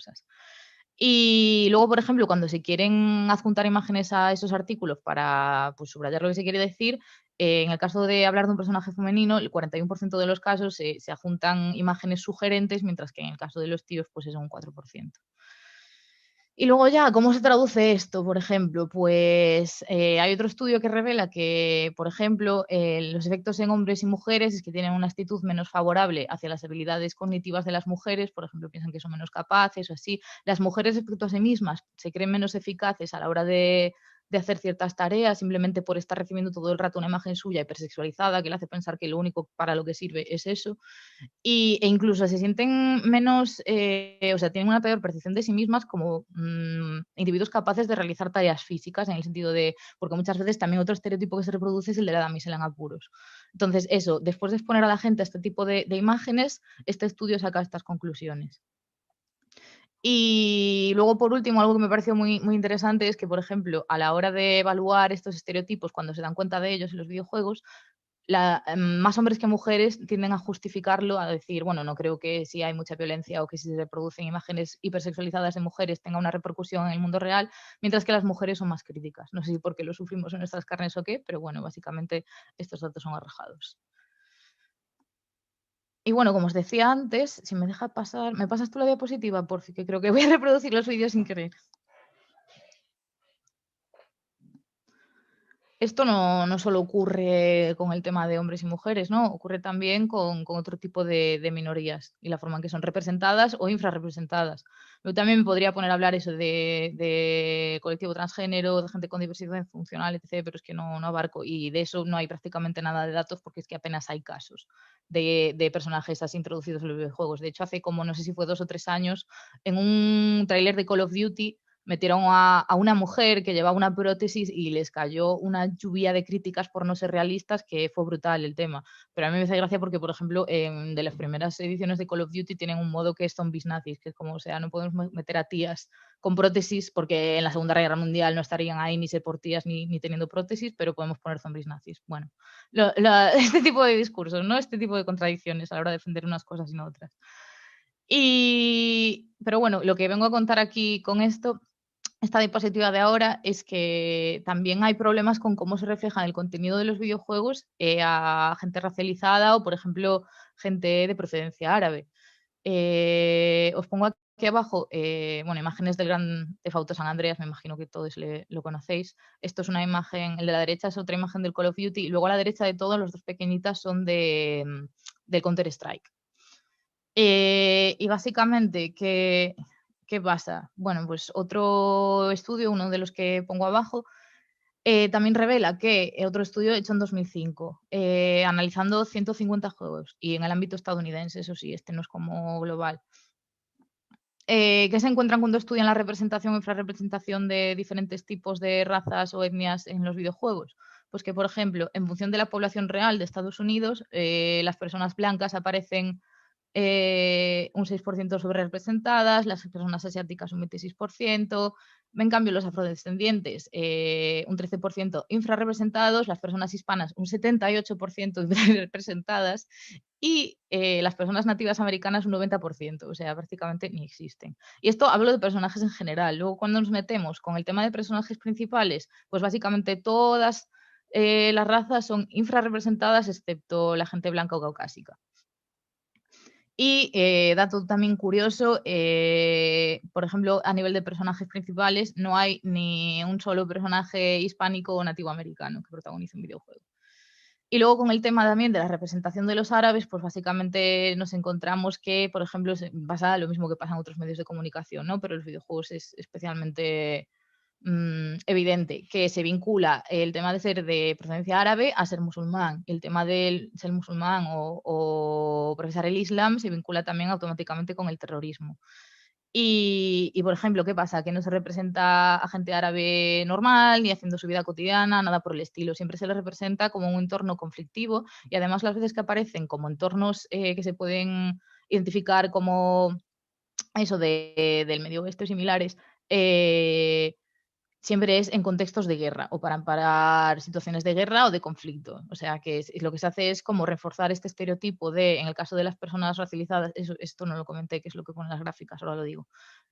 Y luego, por ejemplo, cuando se quieren adjuntar imágenes a esos artículos para pues, subrayar lo que se quiere decir, en el caso de hablar de un personaje femenino, el 41% de los casos se adjuntan imágenes sugerentes, mientras que en el caso de los tíos pues es un 4%. Y luego ya, ¿cómo se traduce esto? Por ejemplo, pues hay otro estudio que revela que, por ejemplo, los efectos en hombres y mujeres es que tienen una actitud menos favorable hacia las habilidades cognitivas de las mujeres, por ejemplo, piensan que son menos capaces o así. Las mujeres respecto a sí mismas se creen menos eficaces a la hora de hacer ciertas tareas, simplemente por estar recibiendo todo el rato una imagen suya hipersexualizada que le hace pensar que lo único para lo que sirve es eso. E incluso se sienten menos, o sea, tienen una peor percepción de sí mismas como individuos capaces de realizar tareas físicas, en el sentido de, porque muchas veces también otro estereotipo que se reproduce es el de la damisela en apuros. Entonces, eso, después de exponer a la gente a este tipo de imágenes, este estudio saca estas conclusiones. Y luego, por último, algo que me pareció muy, muy interesante es que, por ejemplo, a la hora de evaluar estos estereotipos, cuando se dan cuenta de ellos en los videojuegos, más hombres que mujeres tienden a justificarlo, a decir, bueno, no creo que si hay mucha violencia o que si se reproducen imágenes hipersexualizadas de mujeres tenga una repercusión en el mundo real, mientras que las mujeres son más críticas. No sé si porque lo sufrimos en nuestras carnes o qué, pero bueno, básicamente estos datos son arrojados. Y bueno, como os decía antes, si me deja pasar, ¿me pasas tú la diapositiva, por fin? Que creo que voy a reproducir los vídeos sin querer. Esto no solo ocurre con el tema de hombres y mujeres, ¿no? Ocurre también con otro tipo de minorías y la forma en que son representadas o infrarrepresentadas. Yo también me podría poner a hablar eso de colectivo transgénero, de gente con diversidad funcional, etc., pero es que no abarco, y de eso no hay prácticamente nada de datos porque es que apenas hay casos de personajes así introducidos en los videojuegos. De hecho, hace como, no sé si fue 2 o 3 años, en un tráiler de Call of Duty, metieron a una mujer que llevaba una prótesis y les cayó una lluvia de críticas por no ser realistas que fue brutal el tema. Pero a mí me hace gracia porque, por ejemplo, de las primeras ediciones de Call of Duty tienen un modo que es zombies nazis, que es como, o sea, no podemos meter a tías con prótesis porque en la Segunda Guerra Mundial no estarían ahí ni ser por tías ni teniendo prótesis, pero podemos poner zombies nazis. Bueno, este tipo de discursos, ¿no? Este tipo de contradicciones a la hora de defender unas cosas y no otras. Pero bueno, lo que vengo a contar aquí con esto esta diapositiva de ahora es que también hay problemas con cómo se refleja el contenido de los videojuegos a gente racializada o, por ejemplo, gente de procedencia árabe. Os pongo aquí abajo, bueno, imágenes del Gran Theft Auto San Andreas, me imagino que todos lo conocéis. Esto es una imagen, el de la derecha es otra imagen del Call of Duty, y luego a la derecha de todos, los dos pequeñitas son del Counter-Strike. Y básicamente, ¿qué pasa? Bueno, pues otro estudio, uno de los que pongo abajo, también revela que otro estudio hecho en 2005, analizando 150 juegos y en el ámbito estadounidense, eso sí, este no es como global. ¿Qué se encuentran cuando estudian la representación o infrarrepresentación de diferentes tipos de razas o etnias en los videojuegos? Pues que, por ejemplo, en función de la población real de Estados Unidos, las personas blancas aparecen un 6% sobre representadas, las personas asiáticas un 26%, en cambio los afrodescendientes un 13% infrarrepresentados, las personas hispanas un 78% representadas y las personas nativas americanas un 90%, o sea, prácticamente ni existen. Y esto hablo de personajes en general. Luego, cuando nos metemos con el tema de personajes principales, pues básicamente todas las razas son infrarrepresentadas excepto la gente blanca o caucásica. Y dato también curioso, por ejemplo, a nivel de personajes principales, no hay ni un solo personaje hispánico o nativo americano que protagonice un videojuego. Y luego con el tema también de la representación de los árabes, pues básicamente nos encontramos que, por ejemplo, pasa lo mismo que pasa en otros medios de comunicación, ¿no? Pero los videojuegos es especialmente evidente que se vincula el tema de ser de procedencia árabe a ser musulmán. El tema de ser musulmán o profesar el Islam se vincula también automáticamente con el terrorismo. Y, por ejemplo, ¿qué pasa? Que no se representa a gente árabe normal, ni haciendo su vida cotidiana, nada por el estilo. Siempre se les representa como un entorno conflictivo y además las veces que aparecen como entornos que se pueden identificar como eso del Medio Oeste o similares, siempre es en contextos de guerra o para amparar situaciones de guerra o de conflicto. O sea, que lo que se hace es como reforzar este estereotipo de, en el caso de las personas racializadas, esto no lo comenté, que es lo que ponen las gráficas, ahora lo digo.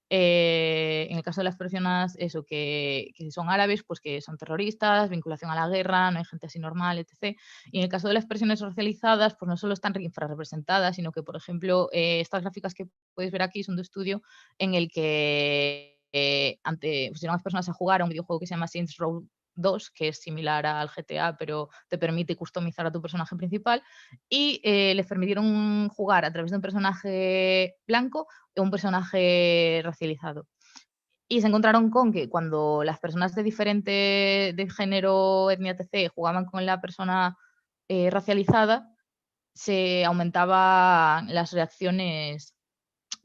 En el caso de las personas, eso, que son árabes, pues que son terroristas, vinculación a la guerra, no hay gente así normal, etc. Y en el caso de las personas racializadas, pues no solo están infrarrepresentadas, sino que, por ejemplo, estas gráficas que podéis ver aquí son de estudio en el que pusieron a las personas a jugar a un videojuego que se llama Saints Row 2, que es similar al GTA, pero te permite customizar a tu personaje principal, y les permitieron jugar a través de un personaje blanco o un personaje racializado. Y se encontraron con que cuando las personas de diferente de género, etnia, etc., jugaban con la persona racializada, se aumentaban las reacciones,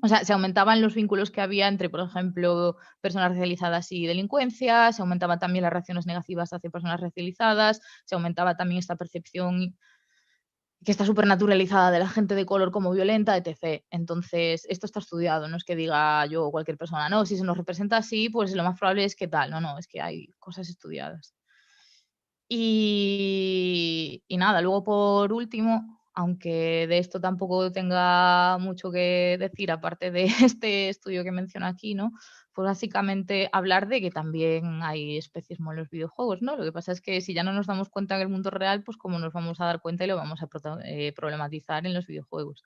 o sea, se aumentaban los vínculos que había entre, por ejemplo, personas racializadas y delincuencia, se aumentaban también las reacciones negativas hacia personas racializadas, se aumentaba también esta percepción que está súper naturalizada de la gente de color como violenta, etc. Entonces, esto está estudiado, no es que diga yo o cualquier persona, no, si se nos representa así, pues lo más probable es que tal, no, es que hay cosas estudiadas. Y nada, luego por último, aunque de esto tampoco tenga mucho que decir, aparte de este estudio que menciono aquí, ¿no? Pues básicamente hablar de que también hay especismo en los videojuegos, ¿no? Lo que pasa es que si ya no nos damos cuenta en el mundo real, pues cómo nos vamos a dar cuenta y lo vamos a problematizar en los videojuegos.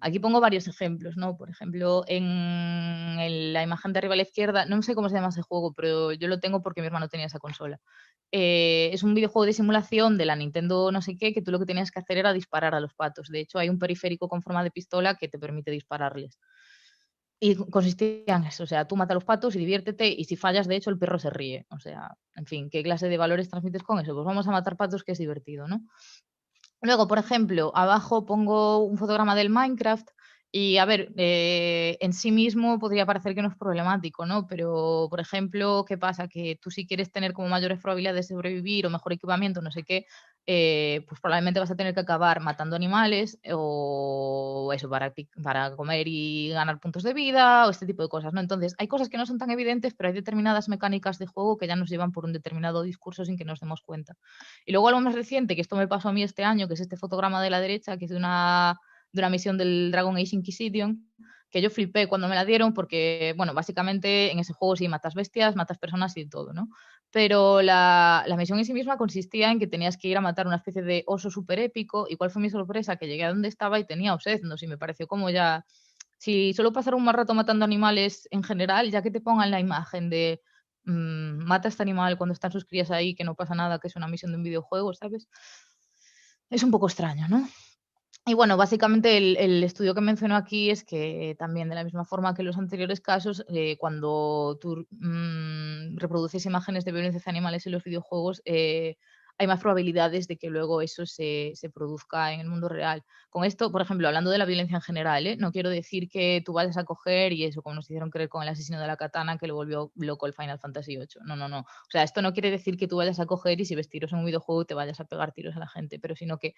Aquí pongo varios ejemplos, ¿no? Por ejemplo, en la imagen de arriba a la izquierda, no sé cómo se llama ese juego, pero yo lo tengo porque mi hermano tenía esa consola. Es un videojuego de simulación de la Nintendo no sé qué, que tú lo que tenías que hacer era disparar a los patos. De hecho, hay un periférico con forma de pistola que te permite dispararles. Y consistía en eso, o sea, tú mata a los patos y diviértete, y si fallas, de hecho, el perro se ríe. O sea, en fin, ¿qué clase de valores transmites con eso? Pues vamos a matar patos, que es divertido, ¿no? Luego, por ejemplo, abajo pongo un fotograma del Minecraft y, a ver, en sí mismo podría parecer que no es problemático, ¿no? Pero, por ejemplo, ¿qué pasa? Que tú si quieres tener como mayores probabilidades de sobrevivir o mejor equipamiento, no sé qué, pues probablemente vas a tener que acabar matando animales o eso, para comer y ganar puntos de vida o este tipo de cosas, ¿no? Entonces, hay cosas que no son tan evidentes, pero hay determinadas mecánicas de juego que ya nos llevan por un determinado discurso sin que nos demos cuenta. Y luego algo más reciente, que esto me pasó a mí este año, que es este fotograma de la derecha, que es de una misión del Dragon Age Inquisition, que yo flipé cuando me la dieron porque, bueno, básicamente en ese juego sí matas bestias, matas personas y todo, ¿no? Pero la misión en sí misma consistía en que tenías que ir a matar una especie de oso súper épico. ¿Y cuál fue mi sorpresa? Que llegué a donde estaba y tenía obsesnos y me pareció como ya... Si solo pasar un mal rato matando animales en general, ya que te pongan la imagen de mata a este animal cuando están sus crías ahí, que no pasa nada, que es una misión de un videojuego, ¿sabes? Es un poco extraño, ¿no? Y bueno, básicamente el estudio que menciono aquí es que también de la misma forma que en los anteriores casos, cuando tú reproduces imágenes de violencia hacia animales en los videojuegos, hay más probabilidades de que luego eso se produzca en el mundo real. Con esto, por ejemplo, hablando de la violencia en general, no quiero decir que tú vayas a coger y eso, como nos hicieron creer con el asesino de la katana que le volvió loco el Final Fantasy VIII. No, no, no. O sea, esto no quiere decir que tú vayas a coger y si ves tiros en un videojuego te vayas a pegar tiros a la gente, pero sino que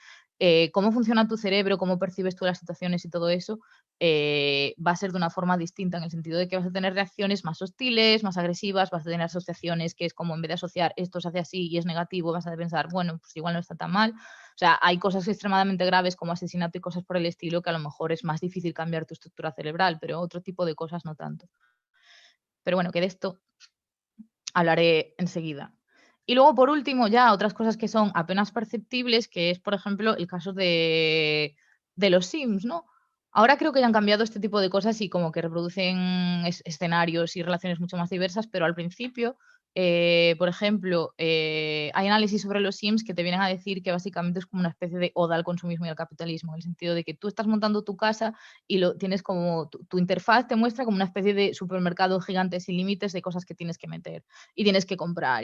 cómo funciona tu cerebro, cómo percibes tú las situaciones y todo eso, va a ser de una forma distinta, en el sentido de que vas a tener reacciones más hostiles, más agresivas, vas a tener asociaciones que es como en vez de asociar esto se hace así y es negativo, vas a pensar, bueno, pues igual no está tan mal. O sea, hay cosas extremadamente graves como asesinato y cosas por el estilo que a lo mejor es más difícil cambiar tu estructura cerebral, pero otro tipo de cosas no tanto. Pero bueno, que de esto hablaré enseguida. Y luego, por último, ya otras cosas que son apenas perceptibles, que es, por ejemplo, el caso de los Sims, ¿no? Ahora creo que ya han cambiado este tipo de cosas y como que reproducen escenarios y relaciones mucho más diversas, pero al principio, por ejemplo, hay análisis sobre los Sims que te vienen a decir que básicamente es como una especie de oda al consumismo y al capitalismo, en el sentido de que tú estás montando tu casa y lo tienes como tu interfaz te muestra como una especie de supermercado gigante sin límites de cosas que tienes que meter y tienes que comprar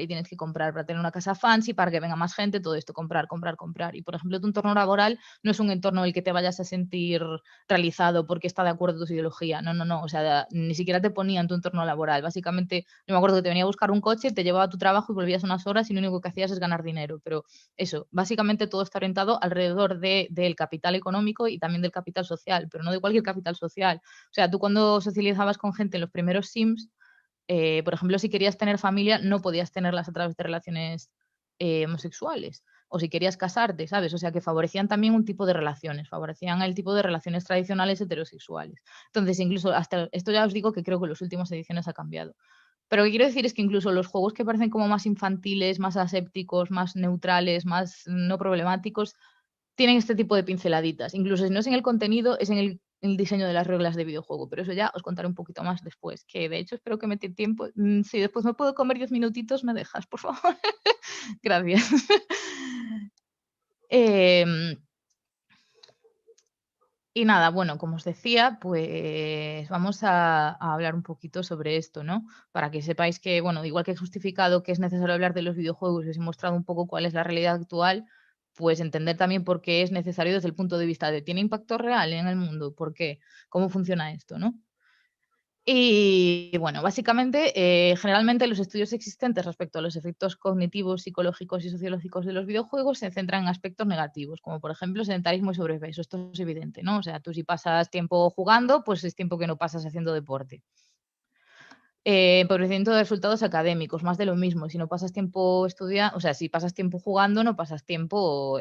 para tener una casa fancy, para que venga más gente, todo esto, comprar, comprar, comprar. Y por ejemplo, tu entorno laboral no es un entorno en el que te vayas a sentir realizado porque está de acuerdo con tu ideología. No, no, no. O sea, ni siquiera te ponía en tu entorno laboral. Básicamente, yo me acuerdo que te venía a buscar un coche, te llevaba a tu trabajo y volvías unas horas y lo único que hacías es ganar dinero. Pero eso, básicamente todo está orientado alrededor del capital económico y también del capital social, pero no de cualquier capital social. O sea, tú cuando socializabas con gente en los primeros Sims, por ejemplo, si querías tener familia, no podías tenerlas a través de relaciones homosexuales. O si querías casarte, ¿sabes? O sea, que favorecían también un tipo de relaciones, favorecían el tipo de relaciones tradicionales heterosexuales. Entonces, incluso hasta esto ya os digo que creo que en las últimas ediciones ha cambiado. Pero lo que quiero decir es que incluso los juegos que parecen como más infantiles, más asépticos, más neutrales, más no problemáticos, tienen este tipo de pinceladitas. Incluso si no es en el contenido, es en el diseño de las reglas de videojuego. Pero eso ya os contaré un poquito más después, que de hecho espero que me dé tiempo. Si después me puedo comer 10 minutitos, me dejas, por favor. Gracias. Y nada, bueno, como os decía, pues vamos a hablar un poquito sobre esto, ¿no? Para que sepáis que, bueno, igual que he justificado que es necesario hablar de los videojuegos y os he mostrado un poco cuál es la realidad actual, pues entender también por qué es necesario desde el punto de vista de ¿tiene impacto real en el mundo? ¿Por qué? ¿Cómo funciona esto, no? Y bueno, básicamente, generalmente los estudios existentes respecto a los efectos cognitivos, psicológicos y sociológicos de los videojuegos se centran en aspectos negativos, como por ejemplo sedentarismo y sobrepeso. Esto es evidente, ¿no? O sea, tú si pasas tiempo jugando, pues es tiempo que no pasas haciendo deporte. Empobrecimiento de resultados académicos, más de lo mismo. Si no pasas tiempo estudiando, o sea, si pasas tiempo jugando, no pasas tiempo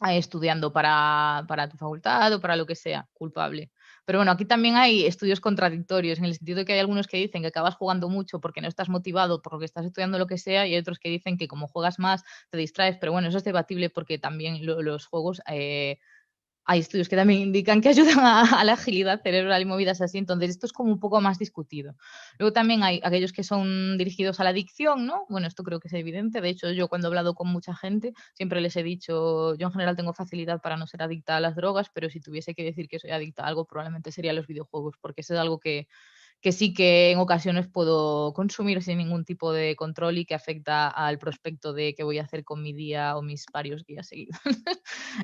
estudiando para tu facultad o para lo que sea, culpable. Pero bueno, aquí también hay estudios contradictorios, en el sentido de que hay algunos que dicen que acabas jugando mucho porque no estás motivado, por lo que estás estudiando lo que sea, y hay otros que dicen que como juegas más te distraes, pero bueno, eso es debatible porque también los juegos... hay estudios que también indican que ayudan a la agilidad cerebral y movidas así, entonces esto es como un poco más discutido. Luego también hay aquellos que son dirigidos a la adicción, ¿no? Bueno, esto creo que es evidente, de hecho yo cuando he hablado con mucha gente siempre les he dicho, yo en general tengo facilidad para no ser adicta a las drogas, pero si tuviese que decir que soy adicta a algo probablemente sería a los videojuegos, porque eso es algo que sí que en ocasiones puedo consumir sin ningún tipo de control y que afecta al prospecto de qué voy a hacer con mi día o mis varios días seguidos.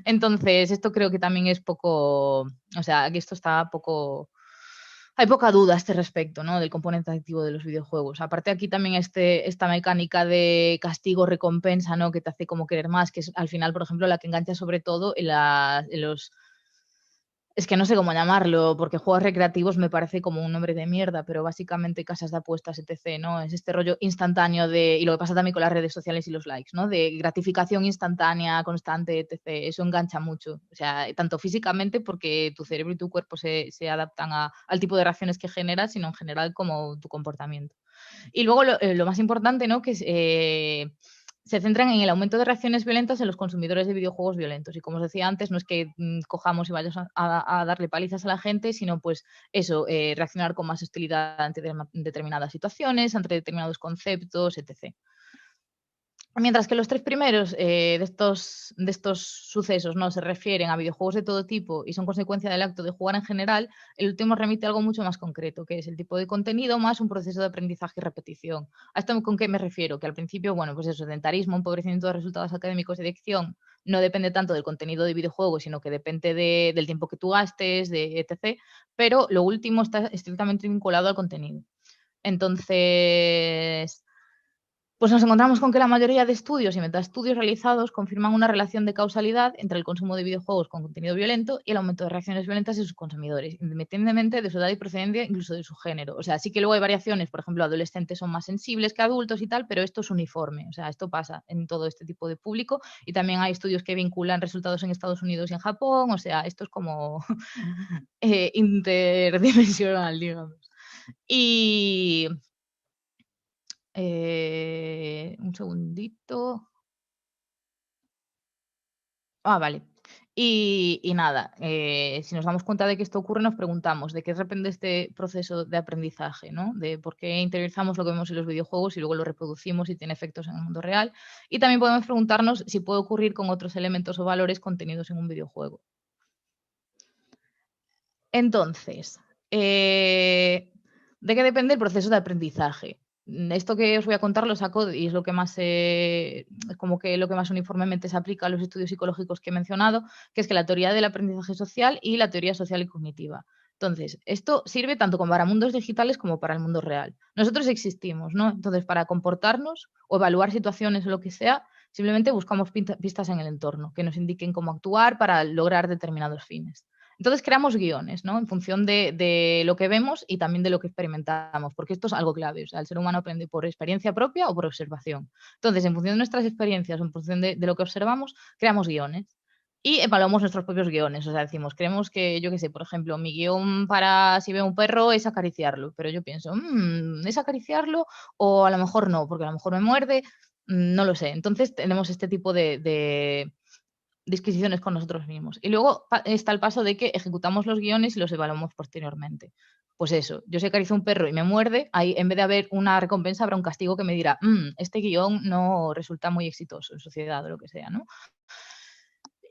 Entonces, esto creo que también es poco, o sea, que esto está poco, hay poca duda a este respecto, ¿no? Del componente adictivo de los videojuegos. Aparte aquí también esta mecánica de castigo-recompensa, ¿no? Que te hace como querer más, que es al final, por ejemplo, la que engancha sobre todo en los Es que no sé cómo llamarlo, porque juegos recreativos me parece como un nombre de mierda, pero básicamente casas de apuestas, etc., ¿no? Es este rollo instantáneo y lo que pasa también con las redes sociales y los likes, ¿no? De gratificación instantánea, constante, etc. Eso engancha mucho. O sea, tanto físicamente, porque tu cerebro y tu cuerpo se adaptan al tipo de reacciones que generas, sino en general como tu comportamiento. Y luego lo más importante, ¿no? Que se centran en el aumento de reacciones violentas en los consumidores de videojuegos violentos. Y como os decía antes, no es que cojamos y vayamos a darle palizas a la gente, sino pues eso, reaccionar con más hostilidad ante determinadas situaciones, ante determinados conceptos, etc. Mientras que los tres primeros de estos sucesos, ¿no?, se refieren a videojuegos de todo tipo y son consecuencia del acto de jugar en general, el último remite a algo mucho más concreto, que es el tipo de contenido más un proceso de aprendizaje y repetición. ¿A esto con qué me refiero? Que al principio, bueno, pues eso, sedentarismo, empobrecimiento de resultados académicos y de adicción, no depende tanto del contenido de videojuegos, sino que depende del tiempo que tú gastes, de etc. Pero lo último está estrictamente vinculado al contenido. Entonces, pues nos encontramos con que la mayoría de estudios y metaestudios realizados confirman una relación de causalidad entre el consumo de videojuegos con contenido violento y el aumento de reacciones violentas de sus consumidores, independientemente de su edad y procedencia, incluso de su género. O sea, sí que luego hay variaciones, por ejemplo, adolescentes son más sensibles que adultos y tal, pero esto es uniforme. O sea, esto pasa en todo este tipo de público y también hay estudios que vinculan resultados en Estados Unidos y en Japón. O sea, esto es como interdimensional, digamos. Y un segundito. Vale. Y nada, si nos damos cuenta de que esto ocurre, nos preguntamos de qué depende este proceso de aprendizaje, ¿no? De por qué interiorizamos lo que vemos en los videojuegos y luego lo reproducimos y tiene efectos en el mundo real. Y también podemos preguntarnos si puede ocurrir con otros elementos o valores contenidos en un videojuego. Entonces, ¿de qué depende el proceso de aprendizaje? Esto que os voy a contar lo saco y es lo que más, como que lo que más uniformemente se aplica a los estudios psicológicos que he mencionado, que es que la teoría del aprendizaje social y la teoría social y cognitiva. Entonces, esto sirve tanto como para mundos digitales como para el mundo real. Nosotros existimos, ¿no? Entonces, para comportarnos o evaluar situaciones o lo que sea, simplemente buscamos pistas en el entorno que nos indiquen cómo actuar para lograr determinados fines. Entonces creamos guiones, ¿no? En función de lo que vemos y también de lo que experimentamos, porque esto es algo clave. O sea, el ser humano aprende por experiencia propia o por observación. Entonces, en función de nuestras experiencias, en función de lo que observamos, creamos guiones. Y evaluamos nuestros propios guiones. O sea, decimos, creemos que, yo qué sé, por ejemplo, mi guión para si veo un perro es acariciarlo. Pero yo pienso, ¿es acariciarlo? O a lo mejor no, porque a lo mejor me muerde. No lo sé. Entonces tenemos este tipo de disquisiciones con nosotros mismos. Y luego está el paso de que ejecutamos los guiones y los evaluamos posteriormente. Pues eso, yo si acaricio un perro y me muerde, ahí en vez de haber una recompensa habrá un castigo que me dirá, este guión no resulta muy exitoso en sociedad o lo que sea, ¿no?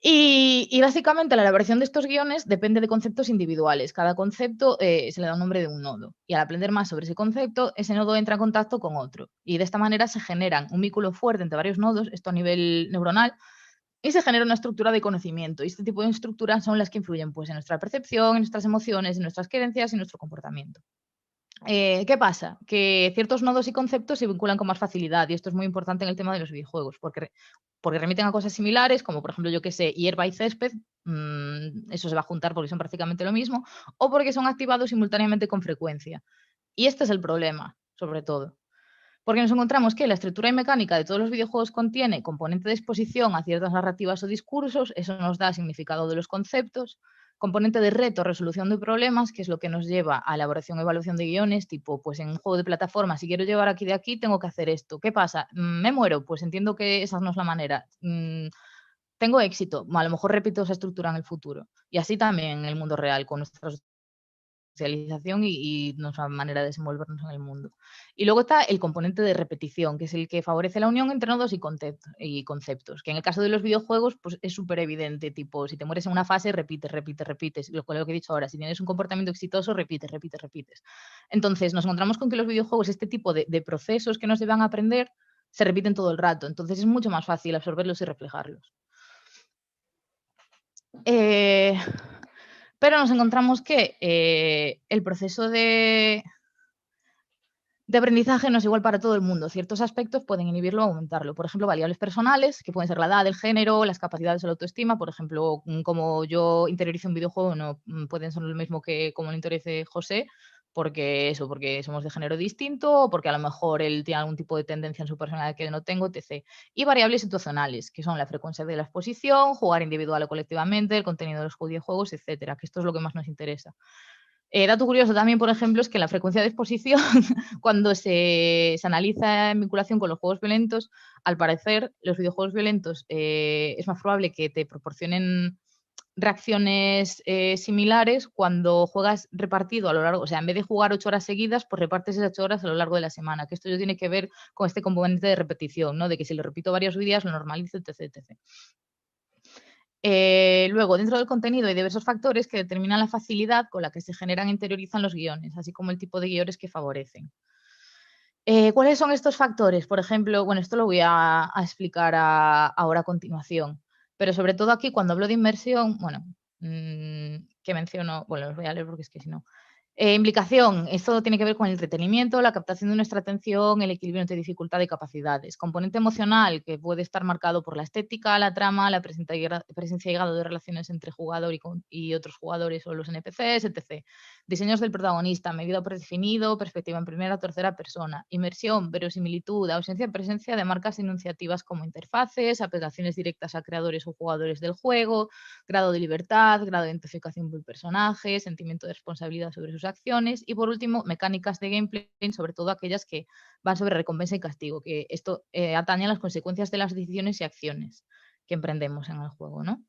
Y básicamente la elaboración de estos guiones depende de conceptos individuales. Cada concepto se le da un nombre de un nodo. Y al aprender más sobre ese concepto, ese nodo entra en contacto con otro. Y de esta manera se generan un vínculo fuerte entre varios nodos, esto a nivel neuronal, y se genera una estructura de conocimiento. Y este tipo de estructuras son las que influyen pues, en nuestra percepción, en nuestras emociones, en nuestras creencias y en nuestro comportamiento. ¿Qué pasa? Que ciertos nodos y conceptos se vinculan con más facilidad, y esto es muy importante en el tema de los videojuegos, porque remiten a cosas similares, como por ejemplo, yo que sé, hierba y césped, eso se va a juntar porque son prácticamente lo mismo, o porque son activados simultáneamente con frecuencia. Y este es el problema, sobre todo. Porque nos encontramos que la estructura y mecánica de todos los videojuegos contiene componente de exposición a ciertas narrativas o discursos, eso nos da significado de los conceptos, componente de reto, resolución de problemas, que es lo que nos lleva a elaboración y evaluación de guiones, tipo, pues en un juego de plataforma, si quiero llevar aquí de aquí, tengo que hacer esto. ¿Qué pasa? ¿Me muero? Pues entiendo que esa no es la manera. Tengo éxito, a lo mejor repito esa estructura en el futuro. Y así también en el mundo real, con nuestras socialización y nuestra manera de desenvolvernos en el mundo. Y luego está el componente de repetición, que es el que favorece la unión entre nodos y conceptos, que en el caso de los videojuegos pues es súper evidente, tipo, si te mueres en una fase, repites. Lo que he dicho ahora, si tienes un comportamiento exitoso, repites. Entonces nos encontramos con que los videojuegos, este tipo de procesos que nos llevan a aprender, se repiten todo el rato, entonces es mucho más fácil absorberlos y reflejarlos. Pero nos encontramos que el proceso de de aprendizaje no es igual para todo el mundo. Ciertos aspectos pueden inhibirlo o aumentarlo. Por ejemplo, variables personales, que pueden ser la edad, el género, las capacidades o la autoestima. Por ejemplo, como yo interiorizo un videojuego, no pueden ser lo mismo que como lo interiorice José, porque somos de género distinto, o porque a lo mejor él tiene algún tipo de tendencia en su personalidad que no tengo, etc. Y variables situacionales, que son la frecuencia de la exposición, jugar individual o colectivamente, el contenido de los videojuegos, etcétera, que esto es lo que más nos interesa. Dato curioso también, por ejemplo, es que la frecuencia de exposición, cuando se analiza en vinculación con los juegos violentos, al parecer, los videojuegos violentos es más probable que te proporcionen reacciones similares cuando juegas repartido a lo largo, o sea, en vez de jugar 8 horas seguidas, pues repartes esas 8 horas a lo largo de la semana, que esto ya tiene que ver con este componente de repetición, ¿no? De que si lo repito varios días, lo normalizo, etc, etc. Luego, dentro del contenido hay diversos factores que determinan la facilidad con la que se generan e interiorizan los guiones, así como el tipo de guiones que favorecen. ¿Cuáles son estos factores? Por ejemplo, bueno, esto lo voy a explicar ahora a continuación, pero sobre todo aquí cuando hablo de inmersión, bueno, que menciono, bueno, los voy a leer porque es que si no. Implicación, esto tiene que ver con el entretenimiento, la captación de nuestra atención, el equilibrio entre dificultad y capacidades. Componente emocional, que puede estar marcado por la estética, la trama, la presencia y grado de relaciones entre jugador y otros jugadores o los NPCs, etc. Diseños del protagonista, medida predefinido, perspectiva en primera o tercera persona. Inmersión, verosimilitud, ausencia de presencia de marcas enunciativas como interfaces, apelaciones directas a creadores o jugadores del juego, grado de libertad, grado de identificación por el personaje, sentimiento de responsabilidad sobre sus acciones y por último mecánicas de gameplay, sobre todo aquellas que van sobre recompensa y castigo, que esto atañe a las consecuencias de las decisiones y acciones que emprendemos en el juego, ¿no?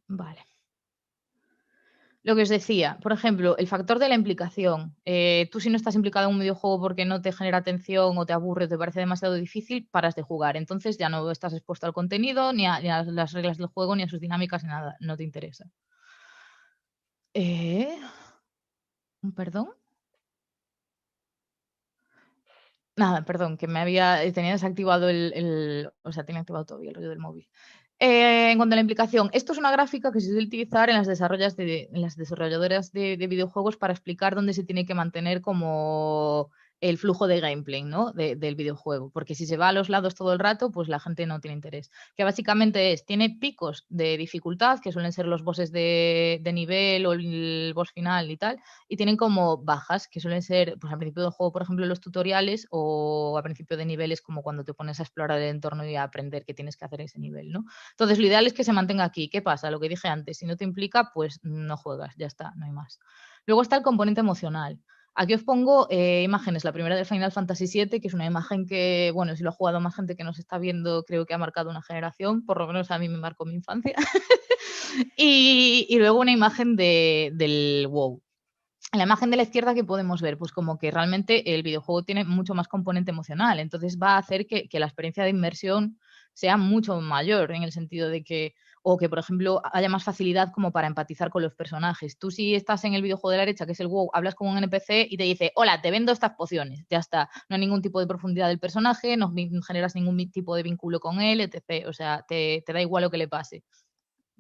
Vale. Lo que os decía, por ejemplo, el factor de la implicación. Tú si no estás implicado en un videojuego porque no te genera atención o te aburre o te parece demasiado difícil, paras de jugar. Entonces ya no estás expuesto al contenido, ni a las reglas del juego, ni a sus dinámicas, ni nada. No te interesa. ¿Perdón? Nada, perdón, que tenía desactivado o sea, tenía activado todavía el rollo del móvil. En cuanto a la implicación, esto es una gráfica que se suele utilizar en las desarrolladoras de videojuegos para explicar dónde se tiene que mantener como el flujo de gameplay, ¿no? del videojuego, porque si se va a los lados todo el rato, pues la gente no tiene interés. Que básicamente tiene picos de dificultad, que suelen ser los bosses de nivel o el boss final y tal, y tienen como bajas, que suelen ser, pues al principio del juego, por ejemplo, los tutoriales, o a principio de niveles como cuando te pones a explorar el entorno y a aprender qué tienes que hacer en ese nivel, ¿no? Entonces, lo ideal es que se mantenga aquí. ¿Qué pasa? Lo que dije antes, si no te implica, pues no juegas, ya está, no hay más. Luego está el componente emocional. Aquí os pongo imágenes. La primera de Final Fantasy VII, que es una imagen que, bueno, si lo ha jugado más gente que nos está viendo, creo que ha marcado una generación, por lo menos a mí me marcó mi infancia. y luego una imagen del WoW. En la imagen de la izquierda, ¿qué podemos ver? Pues como que realmente el videojuego tiene mucho más componente emocional, entonces va a hacer que la experiencia de inmersión sea mucho mayor en el sentido de que, o que por ejemplo haya más facilidad como para empatizar con los personajes. Tú si estás en el videojuego de la derecha, que es el WoW, hablas con un NPC y te dice, hola, te vendo estas pociones, ya está, no hay ningún tipo de profundidad del personaje, no generas ningún tipo de vínculo con él, etc. O sea, te da igual lo que le pase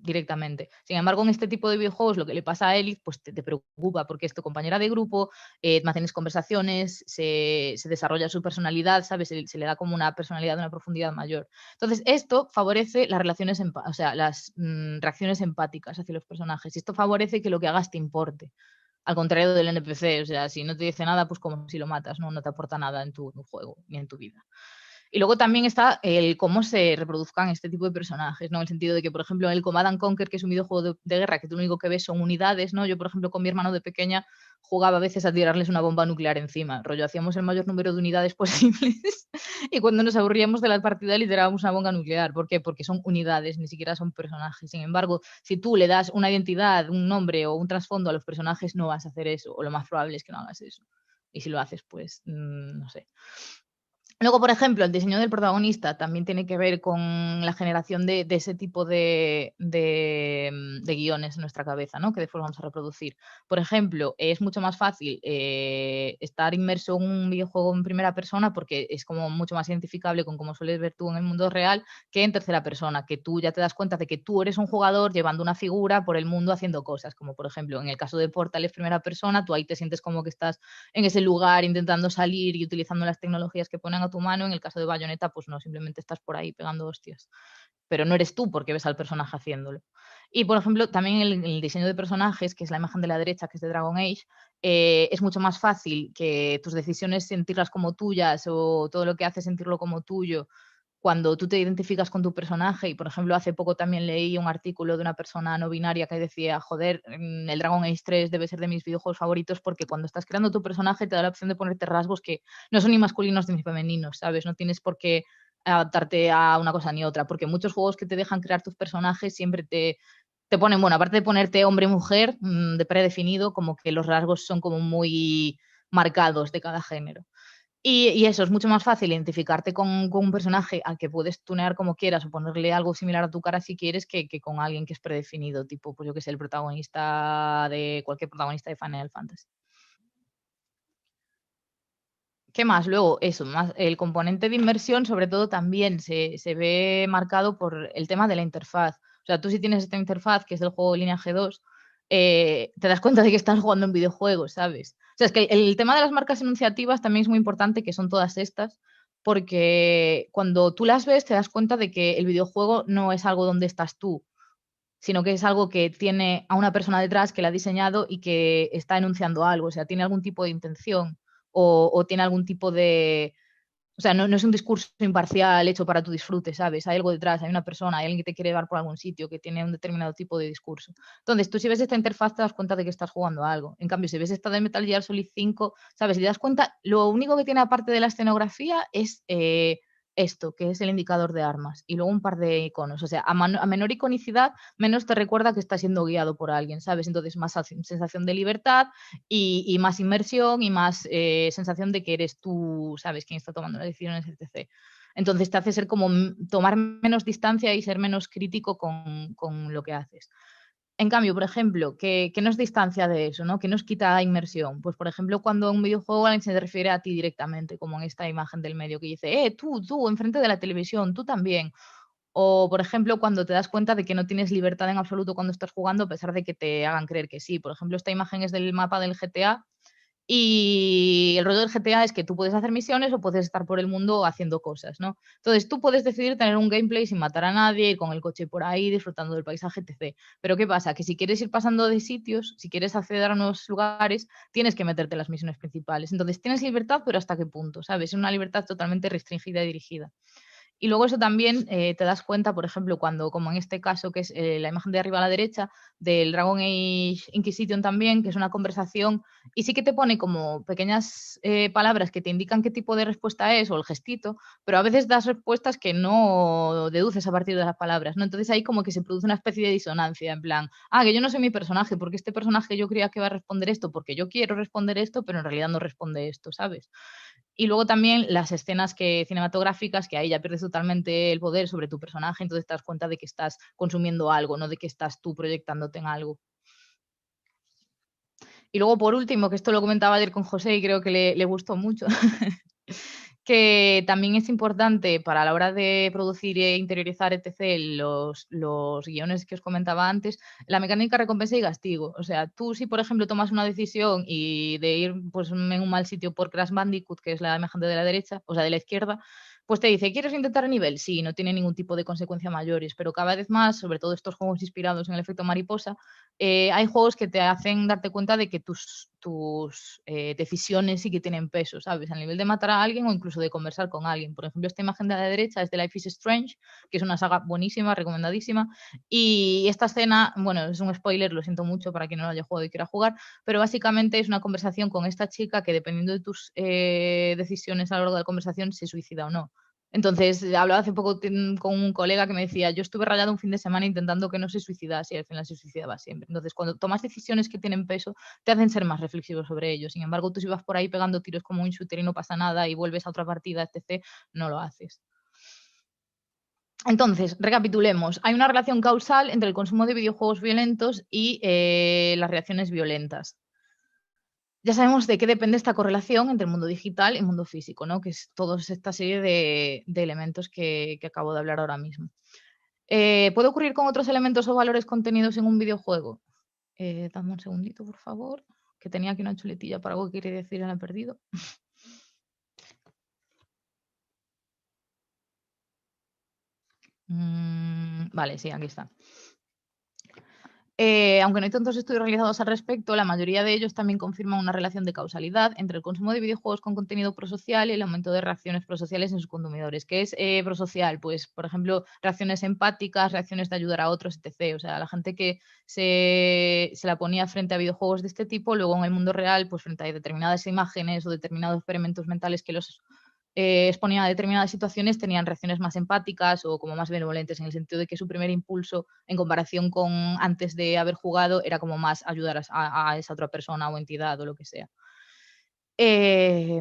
directamente. Sin embargo, en este tipo de videojuegos lo que le pasa a Ellie, pues te preocupa porque es tu compañera de grupo, mantienes conversaciones, se desarrolla su personalidad, ¿sabes? Se le da como una personalidad de una profundidad mayor. Entonces, esto favorece las relaciones, o sea, las reacciones empáticas hacia los personajes. Y esto favorece que lo que hagas te importe. Al contrario del NPC, o sea, si no te dice nada, pues como si lo matas, no te aporta nada en tu juego ni en tu vida. Y luego también está el cómo se reproduzcan este tipo de personajes, ¿no? En el sentido de que, por ejemplo, el Command & Conquer, que es un videojuego de guerra, que tú lo único que ves son unidades, ¿no? Yo, por ejemplo, con mi hermano de pequeña jugaba a veces a tirarles una bomba nuclear encima. Rollo, hacíamos el mayor número de unidades posibles y cuando nos aburríamos de la partida liderábamos una bomba nuclear. ¿Por qué? Porque son unidades, ni siquiera son personajes. Sin embargo, si tú le das una identidad, un nombre o un trasfondo a los personajes, no vas a hacer eso, o lo más probable es que no hagas eso. Y si lo haces, pues, no sé. Luego, por ejemplo, el diseño del protagonista también tiene que ver con la generación de ese tipo de guiones en nuestra cabeza, ¿no? Que después vamos a reproducir. Por ejemplo, es mucho más fácil estar inmerso en un videojuego en primera persona porque es como mucho más identificable con cómo sueles ver tú en el mundo real que en tercera persona, que tú ya te das cuenta de que tú eres un jugador llevando una figura por el mundo haciendo cosas, como por ejemplo en el caso de Portal es primera persona, tú ahí te sientes como que estás en ese lugar intentando salir y utilizando las tecnologías que ponen a tu mano. En el caso de Bayonetta, pues no, simplemente estás por ahí pegando hostias. Pero no eres tú porque ves al personaje haciéndolo. Y, por ejemplo, también el diseño de personajes, que es la imagen de la derecha, que es de Dragon Age, es mucho más fácil que tus decisiones sentirlas como tuyas o todo lo que haces sentirlo como tuyo cuando tú te identificas con tu personaje. Y, por ejemplo, hace poco también leí un artículo de una persona no binaria que decía, joder, el Dragon Age 3 debe ser de mis videojuegos favoritos porque cuando estás creando tu personaje te da la opción de ponerte rasgos que no son ni masculinos ni femeninos, ¿sabes? No tienes por qué adaptarte a una cosa ni otra, porque muchos juegos que te dejan crear tus personajes siempre te ponen, bueno, aparte de ponerte hombre y mujer de predefinido, como que los rasgos son como muy marcados de cada género. Y eso, es mucho más fácil identificarte con un personaje al que puedes tunear como quieras o ponerle algo similar a tu cara si quieres que con alguien que es predefinido, tipo, pues yo que sé, el protagonista de cualquier protagonista de Final Fantasy. ¿Qué más? Luego, eso, más el componente de inmersión, sobre todo, también se ve marcado por el tema de la interfaz. O sea, tú si tienes esta interfaz, que es del juego Lineage 2, te das cuenta de que estás jugando en videojuegos, ¿sabes? O sea, es que el tema de las marcas enunciativas también es muy importante, que son todas estas, porque cuando tú las ves te das cuenta de que el videojuego no es algo donde estás tú, sino que es algo que tiene a una persona detrás que la ha diseñado y que está enunciando algo, o sea, tiene algún tipo de intención o tiene algún tipo de... O sea, no es un discurso imparcial hecho para tu disfrute, ¿sabes? Hay algo detrás, hay una persona, hay alguien que te quiere llevar por algún sitio, que tiene un determinado tipo de discurso. Entonces, tú si ves esta interfaz te das cuenta de que estás jugando a algo. En cambio, si ves esta de Metal Gear Solid 5, ¿sabes? Si te das cuenta, lo único que tiene aparte de la escenografía es esto, que es el indicador de armas, y luego un par de iconos. O sea, a menor iconicidad, menos te recuerda que estás siendo guiado por alguien, ¿sabes? Entonces, más sensación de libertad y más inmersión y más sensación de que eres tú, ¿sabes? Quien está tomando las decisiones, etc. Entonces te hace ser como tomar menos distancia y ser menos crítico con lo que haces. En cambio, por ejemplo, ¿qué nos distancia de eso, ¿no? ¿Qué nos quita inmersión? Pues, por ejemplo, cuando un videojuego alguien se refiere a ti directamente, como en esta imagen del medio que dice, tú, enfrente de la televisión, tú también. O, por ejemplo, cuando te das cuenta de que no tienes libertad en absoluto cuando estás jugando, a pesar de que te hagan creer que sí. Por ejemplo, esta imagen es del mapa del GTA y el rollo del GTA es que tú puedes hacer misiones o puedes estar por el mundo haciendo cosas, ¿no? Entonces tú puedes decidir tener un gameplay sin matar a nadie, ir con el coche por ahí, disfrutando del paisaje, etc. Pero ¿qué pasa? Que si quieres ir pasando de sitios, si quieres acceder a nuevos lugares, tienes que meterte en las misiones principales. Entonces tienes libertad, pero ¿hasta qué punto? ¿Sabes? Es una libertad totalmente restringida y dirigida. Y luego eso también te das cuenta, por ejemplo, cuando, como en este caso, que es la imagen de arriba a la derecha, del Dragon Age Inquisition también, que es una conversación, y sí que te pone como pequeñas palabras que te indican qué tipo de respuesta es, o el gestito, pero a veces das respuestas que no deduces a partir de las palabras, ¿no? Entonces ahí como que se produce una especie de disonancia, en plan, que yo no soy mi personaje, porque este personaje yo creía que va a responder esto, porque yo quiero responder esto, pero en realidad no responde esto, ¿sabes? Y luego también las escenas cinematográficas, que ahí ya pierdes totalmente el poder sobre tu personaje, entonces te das cuenta de que estás consumiendo algo, no de que estás tú proyectándote en algo. Y luego, por último, que esto lo comentaba ayer con José y creo que le gustó mucho, que también es importante para la hora de producir e interiorizar, etc., los guiones que os comentaba antes, la mecánica recompensa y castigo. O sea, tú si, por ejemplo, tomas una decisión y de ir pues, en un mal sitio por Crash Bandicoot, que es la imagen de la derecha, o sea, de la izquierda, pues te dice, ¿quieres intentar el nivel? Sí, no tiene ningún tipo de consecuencia mayores, pero cada vez más, sobre todo estos juegos inspirados en el efecto mariposa, hay juegos que te hacen darte cuenta de que tus decisiones sí que tienen peso, ¿sabes? A nivel de matar a alguien o incluso de conversar con alguien. Por ejemplo, esta imagen de la derecha es de Life is Strange, que es una saga buenísima, recomendadísima. Y esta escena, bueno, es un spoiler, lo siento mucho para quien no lo haya jugado y quiera jugar, pero básicamente es una conversación con esta chica que dependiendo de tus decisiones a lo largo de la conversación se suicida o no. Entonces, hablaba hace poco con un colega que me decía, yo estuve rayado un fin de semana intentando que no se suicidase y al final se suicidaba siempre. Entonces, cuando tomas decisiones que tienen peso, te hacen ser más reflexivo sobre ello. Sin embargo, tú si vas por ahí pegando tiros como un shooter y no pasa nada y vuelves a otra partida, etc., no lo haces. Entonces, recapitulemos. Hay una relación causal entre el consumo de videojuegos violentos y las reacciones violentas. Ya sabemos de qué depende esta correlación entre el mundo digital y el mundo físico, ¿no? Que es toda esta serie de elementos que acabo de hablar ahora mismo. ¿Puede ocurrir con otros elementos o valores contenidos en un videojuego? Dame un segundito, por favor, que tenía aquí una chuletilla para algo que quería decir y la he perdido. Vale, sí, aquí está. Aunque no hay tantos estudios realizados al respecto, la mayoría de ellos también confirman una relación de causalidad entre el consumo de videojuegos con contenido prosocial y el aumento de reacciones prosociales en sus consumidores. ¿Qué es prosocial? Pues, por ejemplo, reacciones empáticas, reacciones de ayudar a otros, etc. O sea, la gente que se la ponía frente a videojuegos de este tipo, luego en el mundo real, pues frente a determinadas imágenes o determinados experimentos mentales que los exponía a determinadas situaciones, tenían reacciones más empáticas o como más benevolentes, en el sentido de que su primer impulso en comparación con antes de haber jugado era como más ayudar a esa otra persona o entidad o lo que sea. Y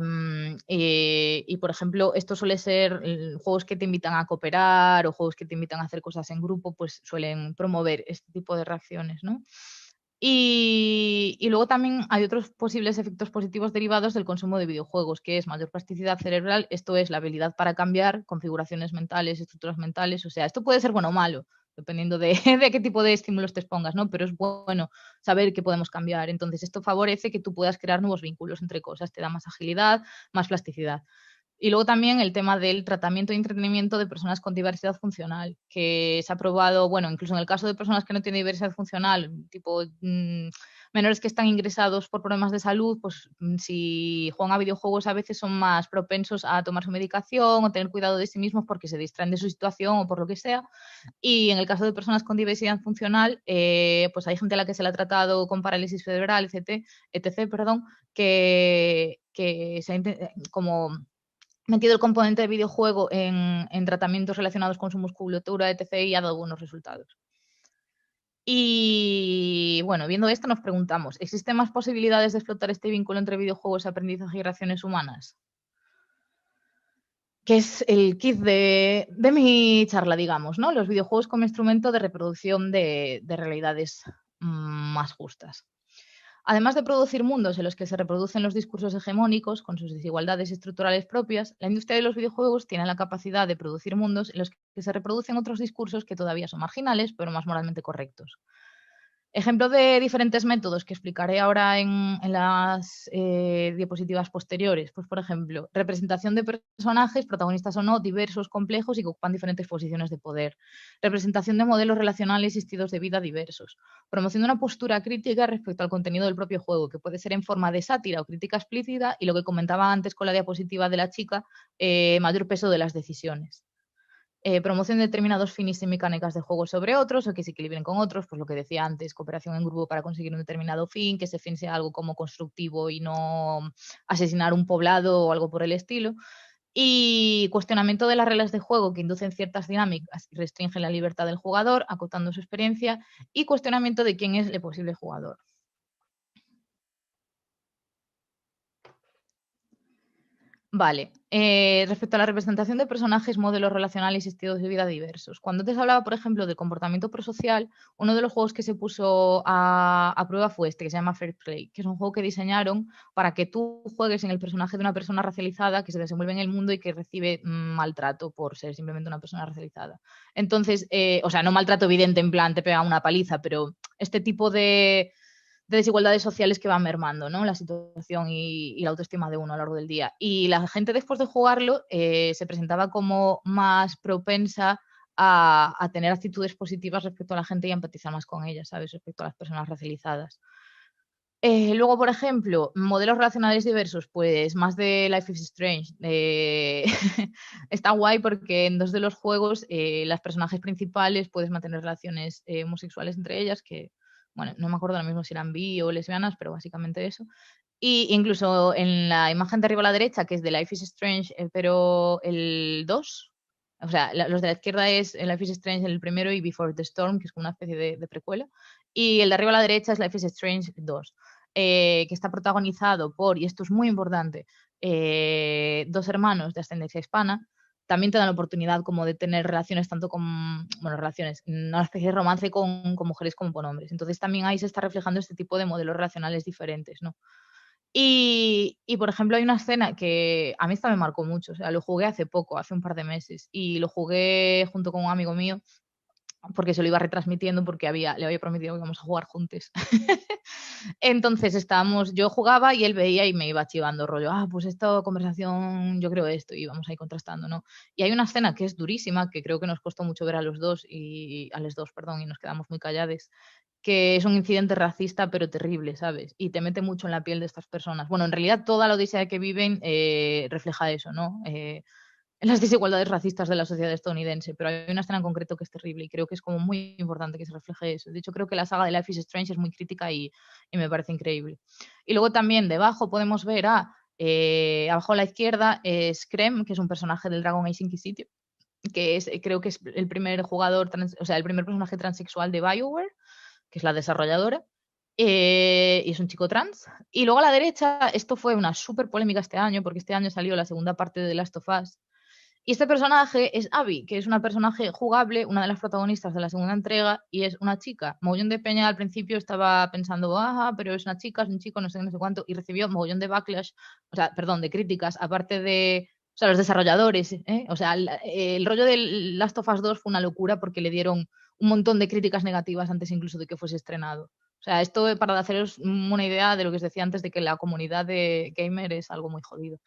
por ejemplo, esto suele ser juegos que te invitan a cooperar o juegos que te invitan a hacer cosas en grupo, pues suelen promover este tipo de reacciones, ¿no? Y luego también hay otros posibles efectos positivos derivados del consumo de videojuegos, que es mayor plasticidad cerebral, esto es la habilidad para cambiar configuraciones mentales, estructuras mentales, o sea, esto puede ser bueno o malo, dependiendo de qué tipo de estímulos te expongas, ¿no? Pero es bueno saber que podemos cambiar. Entonces, esto favorece que tú puedas crear nuevos vínculos entre cosas, te da más agilidad, más plasticidad. Y luego también el tema del tratamiento y entretenimiento de personas con diversidad funcional, que se ha probado, bueno, incluso en el caso de personas que no tienen diversidad funcional, tipo menores que están ingresados por problemas de salud, pues si juegan a videojuegos a veces son más propensos a tomar su medicación o tener cuidado de sí mismos porque se distraen de su situación o por lo que sea. Y en el caso de personas con diversidad funcional, pues hay gente a la que se le ha tratado con parálisis cerebral, etc., perdón, que se ha como metido el componente de videojuego en tratamientos relacionados con su musculatura, etc., y ha dado buenos resultados. Y bueno, viendo esto nos preguntamos, ¿existen más posibilidades de explotar este vínculo entre videojuegos, aprendizaje y reacciones humanas? Que es el kit de mi charla, digamos, ¿no? Los videojuegos como instrumento de reproducción de realidades más justas. Además de producir mundos en los que se reproducen los discursos hegemónicos con sus desigualdades estructurales propias, la industria de los videojuegos tiene la capacidad de producir mundos en los que se reproducen otros discursos que todavía son marginales, pero más moralmente correctos. Ejemplo de diferentes métodos que explicaré ahora en las diapositivas posteriores. Pues, por ejemplo, representación de personajes, protagonistas o no, diversos, complejos y que ocupan diferentes posiciones de poder. Representación de modelos relacionales y estilos de vida diversos. Promoción de una postura crítica respecto al contenido del propio juego, que puede ser en forma de sátira o crítica explícita, y lo que comentaba antes con la diapositiva de la chica, mayor peso de las decisiones. Promoción de determinados fines y mecánicas de juego sobre otros o que se equilibren con otros, pues lo que decía antes, cooperación en grupo para conseguir un determinado fin, que ese fin sea algo como constructivo y no asesinar un poblado o algo por el estilo. Y cuestionamiento de las reglas de juego que inducen ciertas dinámicas y restringen la libertad del jugador, acotando su experiencia, y cuestionamiento de quién es el posible jugador. Vale, respecto a la representación de personajes, modelos relacionales y estilos de vida diversos. Cuando antes hablaba, por ejemplo, del comportamiento prosocial, uno de los juegos que se puso a prueba fue este, que se llama Fair Play, que es un juego que diseñaron para que tú juegues en el personaje de una persona racializada que se desenvuelve en el mundo y que recibe maltrato por ser simplemente una persona racializada. Entonces, o sea, no maltrato evidente, en plan te pega una paliza, pero este tipo de desigualdades sociales que van mermando, ¿no? La situación y la autoestima de uno a lo largo del día. Y la gente después de jugarlo se presentaba como más propensa a tener actitudes positivas respecto a la gente y a empatizar más con ella, ¿sabes? Respecto a las personas racializadas. Luego, por ejemplo, modelos relacionales diversos, pues más de Life is Strange. Está guay porque en 2 de los juegos las personajes principales puedes mantener relaciones homosexuales entre ellas, que bueno, no me acuerdo ahora mismo si eran bi o lesbianas, pero básicamente eso. Y incluso en la imagen de arriba a la derecha, que es de Life is Strange, pero el 2, o sea, los de la izquierda es Life is Strange el primero y Before the Storm, que es como una especie de precuela. Y el de arriba a la derecha es Life is Strange 2, que está protagonizado por, y esto es muy importante, 2 hermanos de ascendencia hispana. También te dan la oportunidad como de tener relaciones tanto con, bueno, relaciones, una especie de romance con mujeres como con hombres. Entonces también ahí se está reflejando este tipo de modelos relacionales diferentes, ¿no? Y, por ejemplo, hay una escena que a mí esta me marcó mucho, o sea, lo jugué hace poco, hace un par de meses, y lo jugué junto con un amigo mío, porque se lo iba retransmitiendo porque le había prometido que íbamos a jugar juntos. Entonces yo jugaba y él veía y me iba chivando rollo, pues esta conversación, yo creo esto, y íbamos ahí contrastando, ¿no? Y hay una escena que es durísima, que creo que nos costó mucho ver a los dos, y nos quedamos muy callados, que es un incidente racista pero terrible, ¿sabes? Y te mete mucho en la piel de estas personas. Bueno, en realidad toda la odisea que viven refleja eso, ¿no? En las desigualdades racistas de la sociedad estadounidense, pero hay una escena en concreto que es terrible y creo que es como muy importante que se refleje eso. De hecho, creo que la saga de Life is Strange es muy crítica y me parece increíble. Y luego también debajo podemos ver abajo a la izquierda es Krem, que es un personaje del Dragon Age Inquisition, que creo que es el primer el primer personaje transexual de BioWare, que es la desarrolladora, y es un chico trans. Y luego a la derecha, esto fue una súper polémica este año, porque este año salió la segunda parte de The Last of Us, y este personaje es Abby, que es una personaje jugable, una de las protagonistas de la segunda entrega, y es una chica. Mogollón de peña al principio estaba pensando, pero es una chica, es un chico, no sé cuánto, y recibió mogollón de backlash, de críticas, aparte de, los desarrolladores, O sea, el rollo del Last of Us 2 fue una locura porque le dieron un montón de críticas negativas antes incluso de que fuese estrenado. O sea, esto para haceros una idea de lo que os decía antes de que la comunidad de gamer es algo muy jodido.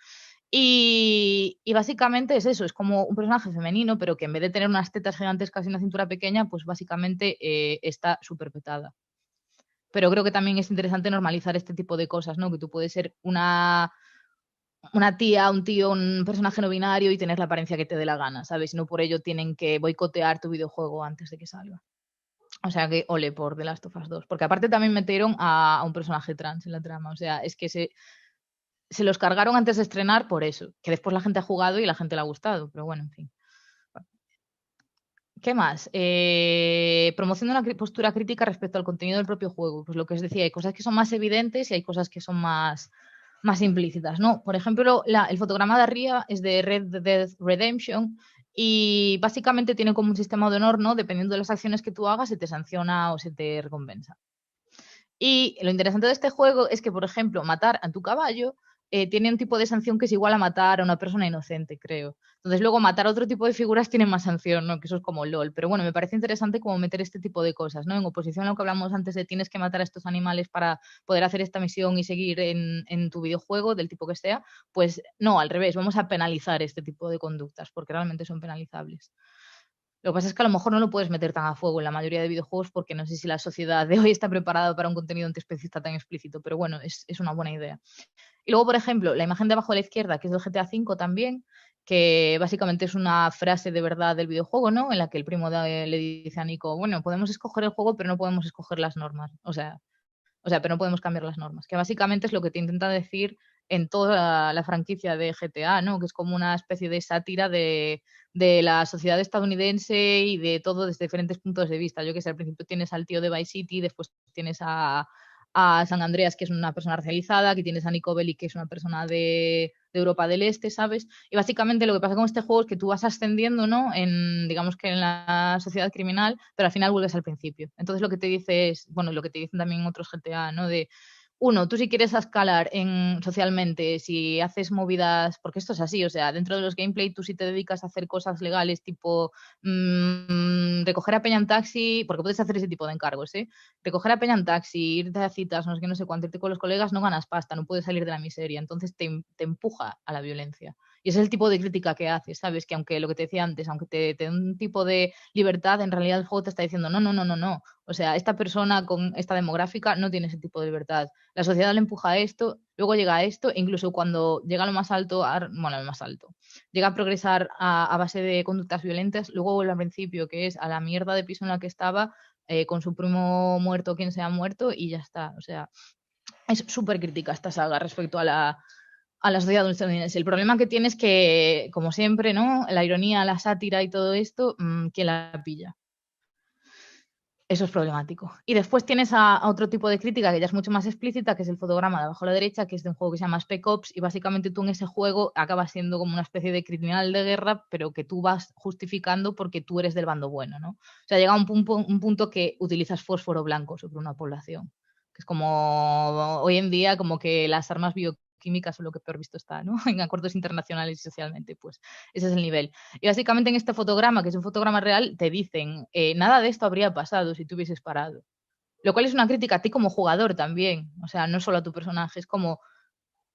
Y básicamente es eso, es como un personaje femenino, pero que en vez de tener unas tetas gigantescas y una cintura pequeña, pues básicamente está súper petada. Pero creo que también es interesante normalizar este tipo de cosas, ¿no? Que tú puedes ser una tía, un tío, un personaje no binario y tener la apariencia que te dé la gana, ¿sabes? Y no por ello tienen que boicotear tu videojuego antes de que salga. O sea que ole por The Last of Us 2. Porque aparte también metieron a un personaje trans en la trama. O sea, es que se los cargaron antes de estrenar por eso, que después la gente ha jugado y la gente le ha gustado, pero bueno, en fin. ¿Qué más? Promoción de una postura crítica respecto al contenido del propio juego. Pues lo que os decía, hay cosas que son más evidentes y hay cosas que son más implícitas, ¿no? Por ejemplo, el fotograma de arriba es de Red Dead Redemption y básicamente tiene como un sistema de honor, ¿no? Dependiendo de las acciones que tú hagas, se te sanciona o se te recompensa. Y lo interesante de este juego es que, por ejemplo, matar a tu caballo tiene un tipo de sanción que es igual a matar a una persona inocente, creo. Entonces, luego matar a otro tipo de figuras tiene más sanción, ¿no? Que eso es como LOL. Pero bueno, me parece interesante como meter este tipo de cosas, ¿no? En oposición a lo que hablamos antes de tienes que matar a estos animales para poder hacer esta misión y seguir en tu videojuego, del tipo que sea, pues no, al revés, vamos a penalizar este tipo de conductas porque realmente son penalizables. Lo que pasa es que a lo mejor no lo puedes meter tan a fuego en la mayoría de videojuegos porque no sé si la sociedad de hoy está preparada para un contenido antiespecista tan explícito, pero bueno, es una buena idea. Y luego, por ejemplo, la imagen de abajo a la izquierda, que es del GTA V también, que básicamente es una frase de verdad del videojuego, ¿no? En la que el primo le dice a Nico, bueno, podemos escoger el juego, pero no podemos escoger las normas. O sea, pero no podemos cambiar las normas, que básicamente es lo que te intenta decir en toda la franquicia de GTA, ¿no? Que es como una especie de sátira de la sociedad estadounidense y de todo desde diferentes puntos de vista. Yo que sé, al principio tienes al tío de Vice City, después tienes a San Andreas, que es una persona racializada, que tienes a Nico Bellic, que es una persona de Europa del Este, ¿sabes? Y básicamente lo que pasa con este juego es que tú vas ascendiendo, ¿no? Digamos que en la sociedad criminal, pero al final vuelves al principio. Entonces lo que te dice es, bueno, lo que te dicen también otros GTA, ¿no? Uno, tú si quieres escalar socialmente, si haces movidas, porque esto es así, o sea, dentro de los gameplay tú si te dedicas a hacer cosas legales tipo recoger a peña en taxi, porque puedes hacer ese tipo de encargos, ¿eh? Recoger a peña en taxi, irte a citas, no sé qué, no sé cuánto, irte con los colegas, no ganas pasta, no puedes salir de la miseria, entonces te empuja a la violencia. Y ese es el tipo de crítica que haces, ¿sabes? Que aunque lo que te decía antes, aunque te dé un tipo de libertad, en realidad el juego te está diciendo no, no, no, no, no. O sea, esta persona con esta demográfica no tiene ese tipo de libertad. La sociedad le empuja a esto, luego llega a esto, e incluso cuando llega a lo más alto, bueno, a lo más alto, llega a progresar a base de conductas violentas, luego vuelve al principio, que es a la mierda de piso en la que estaba, con su primo muerto, quien sea muerto, y ya está. O sea, es súper crítica esta saga respecto a la sociedad estadounidense. El problema que tiene es que, como siempre, ¿no? La ironía, la sátira y todo esto, ¿quién la pilla? Eso es problemático. Y después tienes a otro tipo de crítica que ya es mucho más explícita, que es el fotograma de abajo a la derecha, que es de un juego que se llama Spec Ops, y básicamente tú en ese juego acabas siendo como una especie de criminal de guerra, pero que tú vas justificando porque tú eres del bando bueno, ¿no? O sea, llega un punto que utilizas fósforo blanco sobre una población, que es como hoy en día como que las armas bioquímicas son lo que peor visto está, ¿no? En acuerdos internacionales y socialmente, pues ese es el nivel. Y básicamente en este fotograma, que es un fotograma real, te dicen, nada de esto habría pasado si tú hubieses parado. Lo cual es una crítica a ti como jugador también. O sea, no solo a tu personaje. Es como,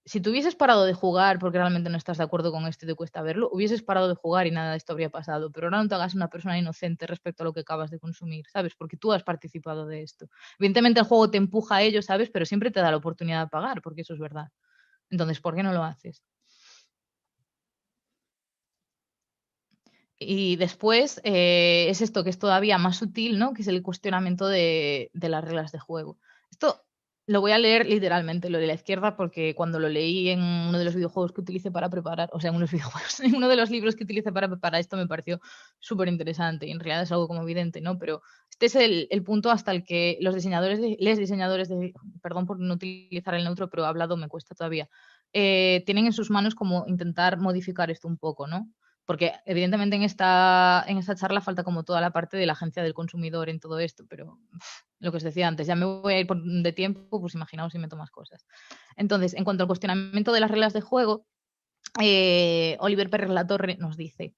si tú hubieses parado de jugar porque realmente no estás de acuerdo con esto y te cuesta verlo, hubieses parado de jugar y nada de esto habría pasado. Pero ahora no te hagas una persona inocente respecto a lo que acabas de consumir, ¿sabes? Porque tú has participado de esto. Evidentemente el juego te empuja a ello, ¿sabes? Pero siempre te da la oportunidad de pagar, porque eso es verdad. Entonces, ¿por qué no lo haces? Y después es esto que es todavía más sutil, ¿no? Que es el cuestionamiento de las reglas de juego. Esto lo voy a leer literalmente, lo de la izquierda, porque cuando lo leí en uno de los videojuegos que utilicé para preparar, o sea, en unos videojuegos, en uno de los libros que utilicé para preparar esto me pareció súper interesante y en realidad es algo como evidente, ¿no? Pero este es el punto hasta el que los diseñadores, perdón por no utilizar el neutro, pero hablado me cuesta todavía, tienen en sus manos como intentar modificar esto un poco, ¿no? Porque evidentemente en esta charla falta como toda la parte de la agencia del consumidor en todo esto, pero lo que os decía antes, ya me voy a ir de tiempo, pues imaginaos si meto más cosas. Entonces, en cuanto al cuestionamiento de las reglas de juego, Oliver Pérez Latorre nos dice,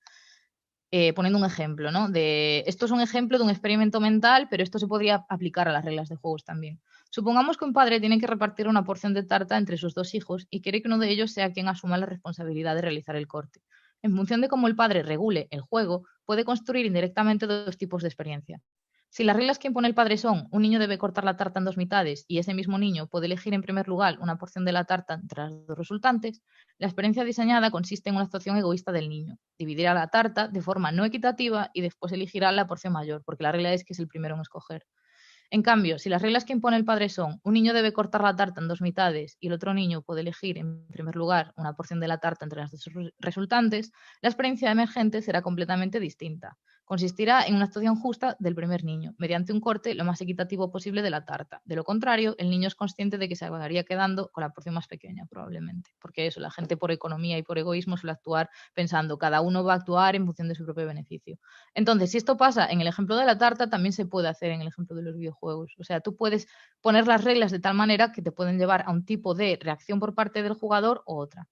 poniendo un ejemplo, ¿no? Esto es un ejemplo de un experimento mental, pero esto se podría aplicar a las reglas de juegos también. Supongamos que un padre tiene que repartir una porción de tarta entre sus dos hijos y quiere que uno de ellos sea quien asuma la responsabilidad de realizar el corte. En función de cómo el padre regule el juego, puede construir indirectamente dos tipos de experiencia. Si las reglas que impone el padre son un niño debe cortar la tarta en dos mitades y ese mismo niño puede elegir en primer lugar una porción de la tarta entre las dos resultantes, la experiencia diseñada consiste en una actuación egoísta del niño. Dividirá la tarta de forma no equitativa y después elegirá la porción mayor, porque la regla es que es el primero en escoger. En cambio, si las reglas que impone el padre son un niño debe cortar la tarta en dos mitades y el otro niño puede elegir en primer lugar una porción de la tarta entre las dos resultantes, la experiencia emergente será completamente distinta. Consistirá en una actuación justa del primer niño, mediante un corte lo más equitativo posible de la tarta. De lo contrario, el niño es consciente de que se acabaría quedando con la porción más pequeña, probablemente. Porque eso, la gente por economía y por egoísmo suele actuar pensando cada uno va a actuar en función de su propio beneficio. Entonces, si esto pasa en el ejemplo de la tarta, también se puede hacer en el ejemplo de los videojuegos. O sea, tú puedes poner las reglas de tal manera que te pueden llevar a un tipo de reacción por parte del jugador u otra.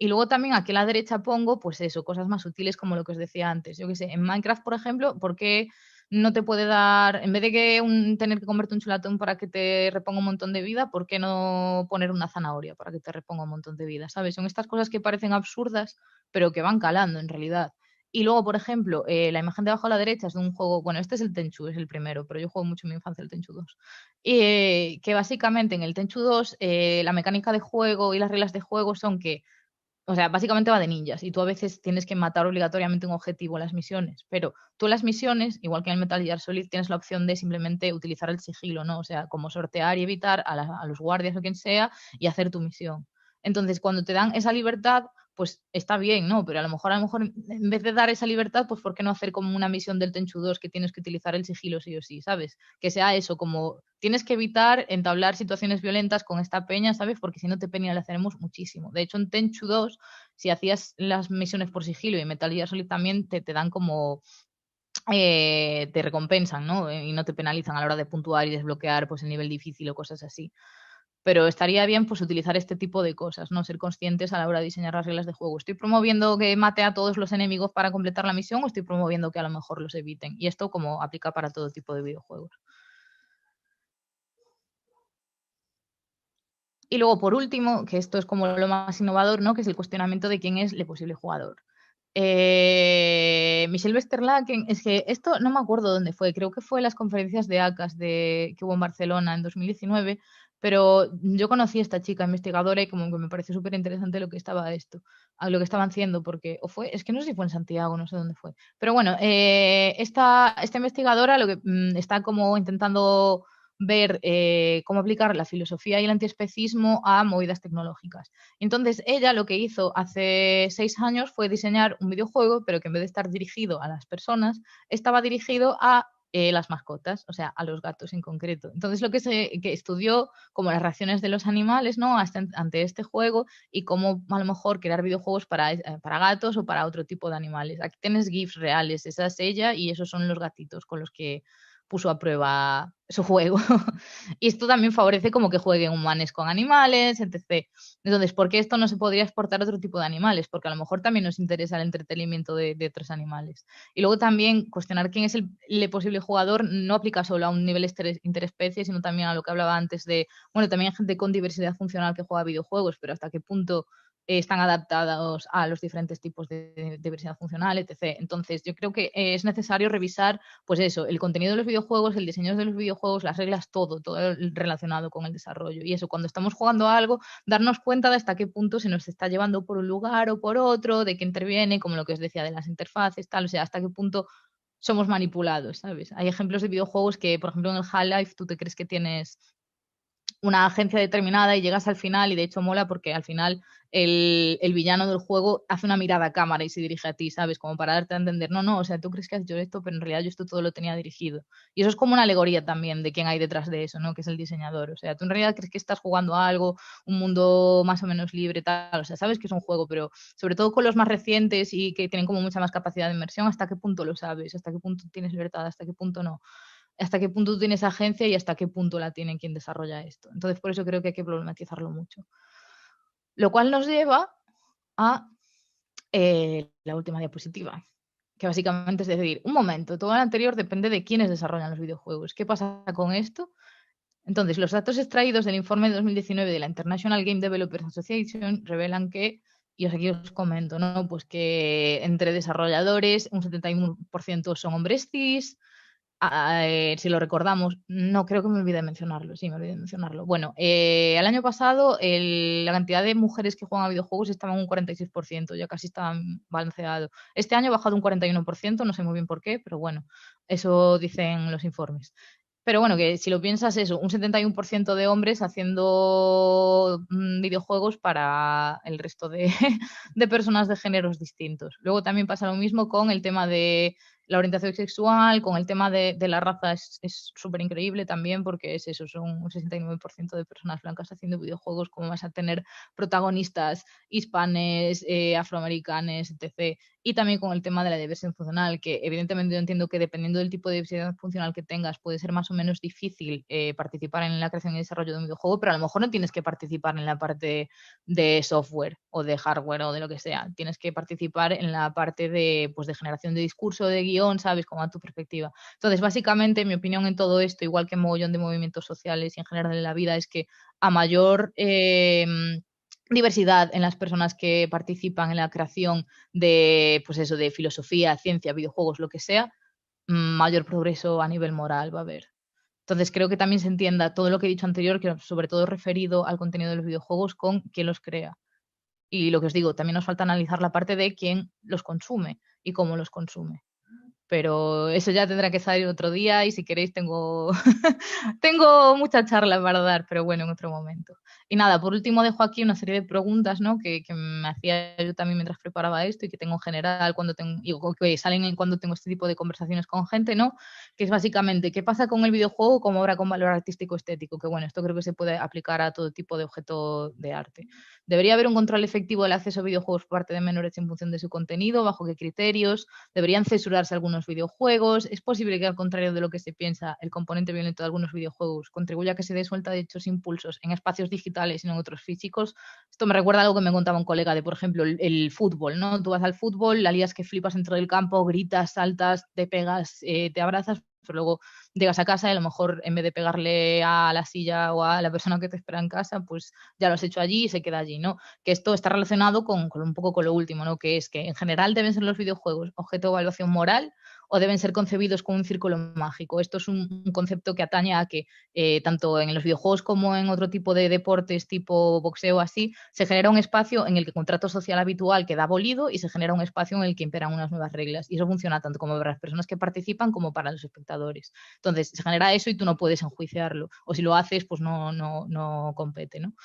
Y luego también aquí a la derecha pongo, pues eso, cosas más sutiles como lo que os decía antes. Yo qué sé, en Minecraft, por ejemplo, ¿por qué no te puede dar, en vez de que tener que comerte un chulatón para que te reponga un montón de vida, ¿por qué no poner una zanahoria para que te reponga un montón de vida? ¿Sabes? Son estas cosas que parecen absurdas, pero que van calando en realidad. Y luego, por ejemplo, la imagen de abajo a la derecha es de un juego, bueno, este es el Tenchu, es el primero, pero yo juego mucho en mi infancia el Tenchu 2. Que básicamente en el Tenchu 2 la mecánica de juego y las reglas de juego son que, o sea, básicamente va de ninjas y tú a veces tienes que matar obligatoriamente un objetivo en las misiones, pero tú en las misiones, igual que en el Metal Gear Solid, tienes la opción de simplemente utilizar el sigilo, ¿no? O sea, como sortear y evitar a los guardias o quien sea y hacer tu misión. Entonces, cuando te dan esa libertad, pues está bien, ¿no? Pero a lo mejor en vez de dar esa libertad, pues ¿por qué no hacer como una misión del Tenchu 2 que tienes que utilizar el sigilo sí o sí, ¿sabes? Que sea eso, como tienes que evitar entablar situaciones violentas con esta peña, ¿sabes? Porque si no te penalizaremos muchísimo. De hecho, en Tenchu 2, si hacías las misiones por sigilo y Metal Gear Solid también te dan como te recompensan, ¿no? Y no te penalizan a la hora de puntuar y desbloquear pues el nivel difícil o cosas así. Pero estaría bien pues utilizar este tipo de cosas, ¿no? Ser conscientes a la hora de diseñar las reglas de juego. ¿Estoy promoviendo que mate a todos los enemigos para completar la misión o estoy promoviendo que a lo mejor los eviten? Y esto como aplica para todo tipo de videojuegos. Y luego, por último, que esto es como lo más innovador, ¿no? Que es el cuestionamiento de quién es el posible jugador. Michel Westerlaken, es que esto no me acuerdo dónde fue, creo que fue en las conferencias de ACAS que hubo en Barcelona en 2019, pero yo conocí a esta chica investigadora y como que me pareció súper interesante lo que estaban haciendo, porque, es que no sé si fue en Santiago, no sé dónde fue, pero bueno, esta investigadora lo que está como intentando ver cómo aplicar la filosofía y el antiespecismo a movidas tecnológicas. Entonces ella lo que hizo hace 6 años fue diseñar un videojuego, pero que en vez de estar dirigido a las personas, estaba dirigido a las mascotas, o sea, a los gatos en concreto. Entonces lo que estudió como las reacciones de los animales, ¿no? ante este juego y cómo a lo mejor crear videojuegos para gatos o para otro tipo de animales. Aquí tienes GIFs reales, esa es ella y esos son los gatitos con los que puso a prueba su juego. Y esto también favorece como que jueguen humanos con animales, etc. Entonces, ¿por qué esto no se podría exportar a otro tipo de animales? Porque a lo mejor también nos interesa el entretenimiento de otros animales. Y luego también cuestionar quién es el posible jugador no aplica solo a un nivel interespecie, sino también a lo que hablaba antes de, bueno, también hay gente con diversidad funcional que juega videojuegos, pero hasta qué punto están adaptados a los diferentes tipos de diversidad funcional, etc. Entonces, yo creo que es necesario revisar, pues eso, el contenido de los videojuegos, el diseño de los videojuegos, las reglas, todo relacionado con el desarrollo. Y eso, cuando estamos jugando a algo, darnos cuenta de hasta qué punto se nos está llevando por un lugar o por otro, de qué interviene, como lo que os decía de las interfaces, tal, o sea, hasta qué punto somos manipulados, ¿sabes? Hay ejemplos de videojuegos que, por ejemplo, en el Half-Life tú te crees que tienes una agencia determinada y llegas al final y de hecho mola porque al final el villano del juego hace una mirada a cámara y se dirige a ti, ¿sabes? Como para darte a entender, no, o sea, tú crees que has hecho esto, pero en realidad yo esto todo lo tenía dirigido. Y eso es como una alegoría también de quién hay detrás de eso, ¿no? Que es el diseñador. O sea, tú en realidad crees que estás jugando a algo, un mundo más o menos libre, tal, o sea, sabes que es un juego, pero sobre todo con los más recientes y que tienen como mucha más capacidad de inmersión, ¿hasta qué punto lo sabes? ¿Hasta qué punto tienes libertad? ¿Hasta qué punto no? Hasta qué punto tú tienes agencia y hasta qué punto la tiene quien desarrolla esto. Entonces, por eso creo que hay que problematizarlo mucho. Lo cual nos lleva a la última diapositiva, que básicamente es decir, un momento, todo lo anterior depende de quiénes desarrollan los videojuegos. ¿Qué pasa con esto? Entonces, los datos extraídos del informe de 2019 de la International Game Developers Association revelan que, y aquí os comento, ¿no? Pues que entre desarrolladores un 71% son hombres cis. Si lo recordamos, no creo que me olvide de mencionarlo, sí, me olvidé de mencionarlo. Bueno, el año pasado la cantidad de mujeres que juegan a videojuegos estaba en un 46%, ya casi estaban balanceado. Este año ha bajado un 41%, no sé muy bien por qué, pero bueno, eso dicen los informes. Pero bueno, que si lo piensas eso, un 71% de hombres haciendo videojuegos para el resto de personas de géneros distintos. Luego también pasa lo mismo con el tema de la orientación sexual, con el tema de la raza es súper increíble también porque es eso, son un 69% de personas blancas haciendo videojuegos, como vas a tener protagonistas hispanes, afroamericanos, etc. Y también con el tema de la diversidad funcional, que evidentemente yo entiendo que dependiendo del tipo de diversidad funcional que tengas puede ser más o menos difícil participar en la creación y desarrollo de un videojuego, pero a lo mejor no tienes que participar en la parte de software o de hardware o de lo que sea. Tienes que participar en la parte de, pues, de generación de discurso, de guión, ¿sabes? Como a tu perspectiva. Entonces, básicamente, mi opinión en todo esto, igual que mogollón de movimientos sociales y en general en la vida, es que a mayor diversidad en las personas que participan en la creación de, pues eso, de filosofía, ciencia, videojuegos, lo que sea, mayor progreso a nivel moral va a haber. Entonces creo que también se entienda todo lo que he dicho anterior, que sobre todo referido al contenido de los videojuegos con quién los crea. Y lo que os digo, también nos falta analizar la parte de quién los consume y cómo los consume. Pero eso ya tendrá que salir otro día y si queréis tengo, tengo mucha charla para dar, pero bueno, en otro momento. Y nada, por último dejo aquí una serie de preguntas, ¿no? que me hacía yo también mientras preparaba esto y que tengo en general cuando tengo, que salen cuando tengo este tipo de conversaciones con gente, ¿no? Que es básicamente, ¿qué pasa con el videojuego como obra con valor artístico estético? Que bueno, esto creo que se puede aplicar a todo tipo de objeto de arte. ¿Debería haber un control efectivo del acceso a videojuegos por parte de menores en función de su contenido? ¿Bajo qué criterios? ¿Deberían censurarse algunos videojuegos? ¿Es posible que, al contrario de lo que se piensa, el componente violento de algunos videojuegos contribuya a que se dé suelta de dichos impulsos en espacios digitales y no en otros físicos? Esto me recuerda a algo que me contaba un colega de, por ejemplo, el fútbol, ¿no? Tú vas al fútbol, la lías que flipas dentro del campo, gritas, saltas, te pegas, te abrazas, pero luego llegas a casa y a lo mejor en vez de pegarle a la silla o a la persona que te espera en casa, pues ya lo has hecho allí y se queda allí, ¿no? Que esto está relacionado con un poco con lo último, ¿no? Que es que en general deben ser los videojuegos objeto de evaluación moral o deben ser concebidos como un círculo mágico. Esto es un concepto que atañe a que tanto en los videojuegos como en otro tipo de deportes tipo boxeo así, se genera un espacio en el que el contrato social habitual queda abolido y se genera un espacio en el que imperan unas nuevas reglas. Y eso funciona tanto como para las personas que participan como para los espectadores. Entonces, se genera eso y tú no puedes enjuiciarlo. O si lo haces, pues no compete, ¿no?